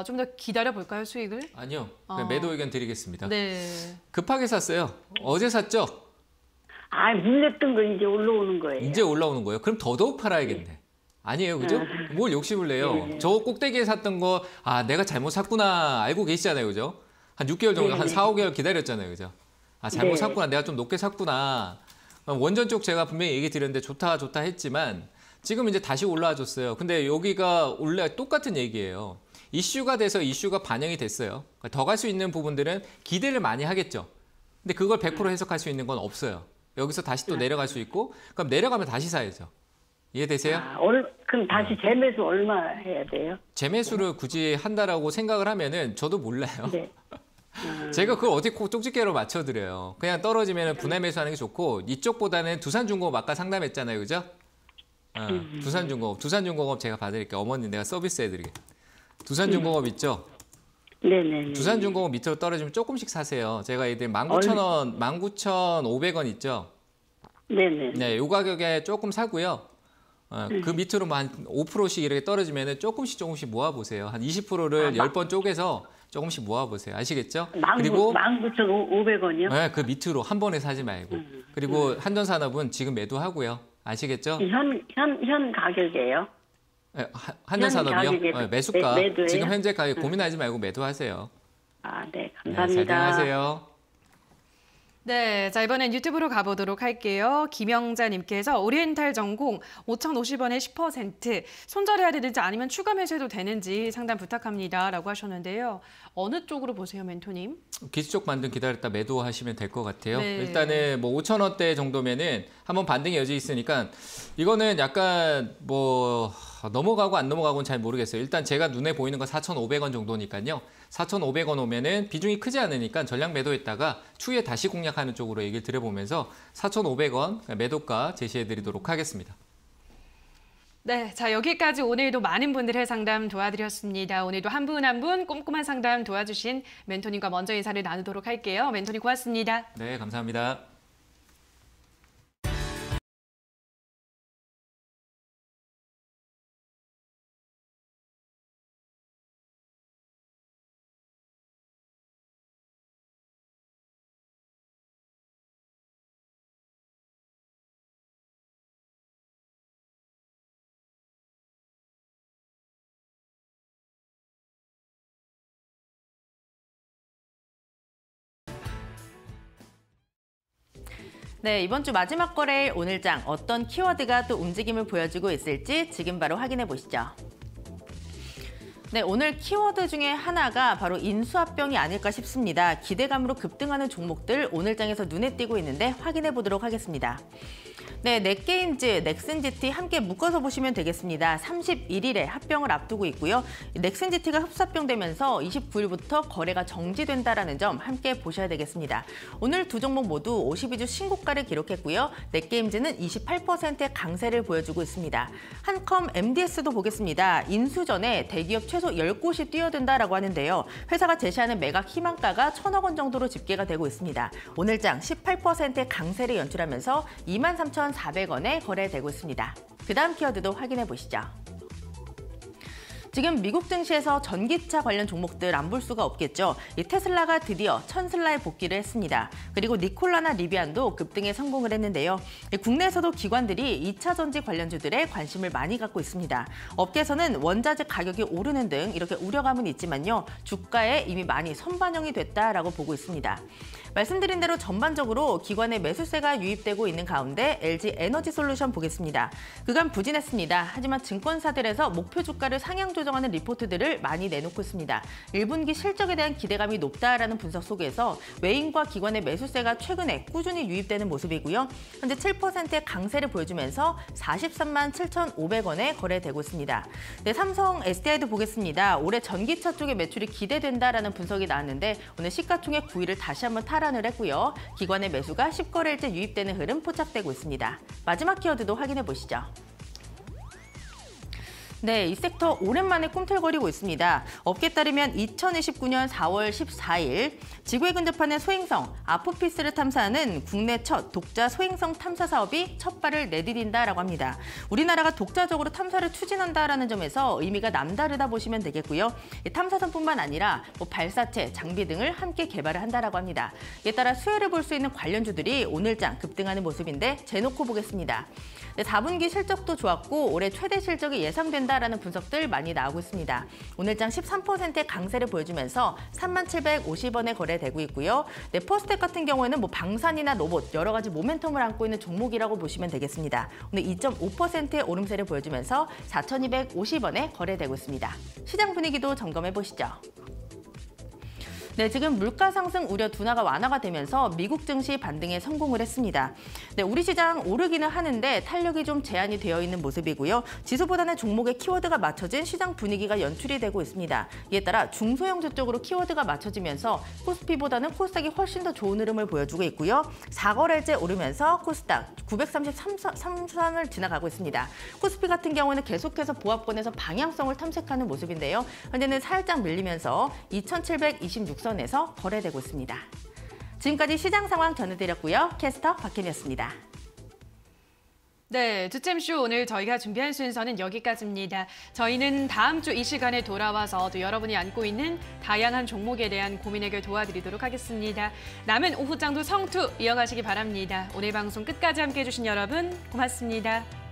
좀 더 기다려 볼까요, 수익을? 아니요. 그냥 매도 의견 드리겠습니다. 네. 급하게 샀어요. 어제 샀죠? 물렸던 거 이제 올라오는 거예요. 이제 올라오는 거예요. 그럼 더더욱 팔아야겠네. 아니에요, 그죠? 뭘 욕심을 내요. 저 꼭대기에 샀던 거, 내가 잘못 샀구나 알고 계시잖아요, 그죠? 한 6개월 정도, 한 4, 5개월 기다렸잖아요, 그죠? 잘못 샀구나, 내가 좀 높게 샀구나. 원전 쪽 제가 분명히 얘기 드렸는데 좋다 했지만 지금 이제 다시 올라와 줬어요. 근데 여기가 원래 똑같은 얘기예요. 이슈가 돼서 이슈가 반영이 됐어요. 더 갈 수 있는 부분들은 기대를 많이 하겠죠. 근데 그걸 100% 해석할 수 있는 건 없어요. 여기서 다시 또 내려갈 수 있고 그럼 내려가면 다시 사야죠. 이해되세요? 그럼 다시 재매수 얼마 해야 돼요? 재매수를 굳이 한다라고 생각을 하면은 저도 몰라요. 네. 제가 그걸 어떻게 쪽집게로 맞춰드려요. 그냥 떨어지면 분할 매수하는 게 좋고 이쪽보다는 두산중공업 아까 상담했잖아요, 그죠? 두산중공업 제가 봐드릴게요. 어머니 내가 서비스 해드릴게요. 두산중공업 있죠? 네네. 두산중공업 밑으로 떨어지면 조금씩 사세요. 제가 얘들 19,000원, 19,500원 있죠? 네네. 네, 요 가격에 조금 사고요. 그 밑으로 한 5%씩 이렇게 떨어지면 조금씩 모아보세요. 한 20%를 10번 쪼개서 조금씩 모아보세요. 아시겠죠? 그리고 19,500원이요? 네, 그 밑으로 한 번에 사지 말고. 그리고 한전산업은 지금 매도하고요. 아시겠죠? 현 가격이에요? 네, 한전산업이요? 네, 매수가. 매도예요? 지금 현재 가격 고민하지 말고 매도하세요. 네, 감사합니다. 네, 잘 대응하세요. 네, 자 이번엔 유튜브로 가보도록 할게요. 김영자님께서 오리엔탈 전공 5,050원에 10% 손절해야 되는지 아니면 추가 매수해도 되는지 상담 부탁합니다 라고 하셨는데요. 어느 쪽으로 보세요, 멘토님? 기술적 반등 기다렸다 매도하시면 될 것 같아요. 네. 일단은 뭐 5,000원대 정도면은 한번 반등의 여지 있으니까 이거는 약간 뭐 넘어가고 안 넘어가고는 잘 모르겠어요. 일단 제가 눈에 보이는 건 4,500원 정도니까요. 4,500원 오면은 비중이 크지 않으니까 전량 매도했다가 추후에 다시 공략하는 쪽으로 얘기를 드려보면서 4,500원 매도가 제시해드리도록 하겠습니다. 네, 자 여기까지 오늘도 많은 분들의 상담 도와드렸습니다. 오늘도 한 분 한 분 꼼꼼한 상담 도와주신 멘토님과 먼저 인사를 나누도록 할게요. 멘토님 고맙습니다. 네, 감사합니다. 네, 이번 주 마지막 거래일 오늘장 어떤 키워드가 또 움직임을 보여주고 있을지 지금 바로 확인해 보시죠. 네, 오늘 키워드 중에 하나가 바로 인수합병이 아닐까 싶습니다. 기대감으로 급등하는 종목들 오늘장에서 눈에 띄고 있는데 확인해 보도록 하겠습니다. 네, 넷게임즈, 넥슨GT 함께 묶어서 보시면 되겠습니다. 31일에 합병을 앞두고 있고요. 넥슨GT가 흡수합병되면서 29일부터 거래가 정지된다라는 점 함께 보셔야 되겠습니다. 오늘 두 종목 모두 52주 신고가를 기록했고요. 넷게임즈는 28%의 강세를 보여주고 있습니다. 한컴 MDS도 보겠습니다. 인수 전에 대기업 최소 10곳이 뛰어든다라고 하는데요. 회사가 제시하는 매각 희망가가 1,000억 원 정도로 집계가 되고 있습니다. 오늘장 18%의 강세를 연출하면서 23,400원에 거래되고 있습니다. 그 다음 키워드도 확인해 보시죠. 지금 미국 증시에서 전기차 관련 종목들 안 볼 수가 없겠죠. 이 테슬라가 드디어 1000슬라에 복귀를 했습니다. 그리고 니콜라나 리비안도 급등에 성공을 했는데요. 국내에서도 기관들이 2차 전지 관련주들에 관심을 많이 갖고 있습니다. 업계에서는 원자재 가격이 오르는 등 이렇게 우려감은 있지만요. 주가에 이미 많이 선반영이 됐다라고 보고 있습니다. 말씀드린 대로 전반적으로 기관의 매수세가 유입되고 있는 가운데 LG 에너지솔루션 보겠습니다. 그간 부진했습니다. 하지만 증권사들에서 목표 주가를 상향 조정하는 리포트들을 많이 내놓고 있습니다. 1분기 실적에 대한 기대감이 높다라는 분석 속에서 외인과 기관의 매수세가 최근에 꾸준히 유입되는 모습이고요. 현재 7%의 강세를 보여주면서 43만 7,500원에 거래되고 있습니다. 네, 삼성 SDI도 보겠습니다. 올해 전기차 쪽의 매출이 기대된다라는 분석이 나왔는데 오늘 시가총액 9위를 다시 한번 탈환을 했고요. 기관의 매수가 10거래일째 유입되는 흐름 포착되고 있습니다. 마지막 키워드도 확인해 보시죠. 네, 이 섹터 오랜만에 꿈틀거리고 있습니다. 업계에 따르면 2029년 4월 14일 지구에 근접하는 소행성 아포피스를 탐사하는 국내 첫 독자 소행성 탐사 사업이 첫 발을 내디딘다라고 합니다. 우리나라가 독자적으로 탐사를 추진한다라는 점에서 의미가 남다르다 보시면 되겠고요. 탐사선뿐만 아니라 발사체, 장비 등을 함께 개발을 한다라고 합니다. 이에 따라 수혜를 볼 수 있는 관련주들이 오늘장 급등하는 모습인데 재놓고 보겠습니다. 네, 4분기 실적도 좋았고 올해 최대 실적이 예상된다라는 분석들 많이 나오고 있습니다. 오늘장 13%의 강세를 보여주면서 3750원에 거래되고 있고요. 네, 포스텍 같은 경우에는 방산이나 로봇 여러 가지 모멘텀을 안고 있는 종목이라고 보시면 되겠습니다. 오늘 2.5%의 오름세를 보여주면서 4250원에 거래되고 있습니다. 시장 분위기도 점검해 보시죠. 네, 지금 물가 상승 우려 둔화가 완화가 되면서 미국 증시 반등에 성공을 했습니다. 네, 우리 시장 오르기는 하는데 탄력이 좀 제한이 되어 있는 모습이고요. 지수보다는 종목의 키워드가 맞춰진 시장 분위기가 연출이 되고 있습니다. 이에 따라 중소형주 쪽으로 키워드가 맞춰지면서 코스피보다는 코스닥이 훨씬 더 좋은 흐름을 보여주고 있고요. 4거래일째 오르면서 코스닥 933선을 지나가고 있습니다. 코스피 같은 경우는 계속해서 보합권에서 방향성을 탐색하는 모습인데요. 현재는 살짝 밀리면서 2726선에서 거래되고 있습니다. 지금까지 시장 상황 전해드렸고요. 캐스터 박현이었습니다. 네, 주챔쇼 오늘 저희가 준비한 순서는 여기까지입니다. 저희는 다음 주 이 시간에 돌아와서 또 여러분이 안고 있는 다양한 종목에 대한 고민 해결 도와드리도록 하겠습니다. 남은 오후장도 성투 이어가시기 바랍니다. 오늘 방송 끝까지 함께해 주신 여러분 고맙습니다.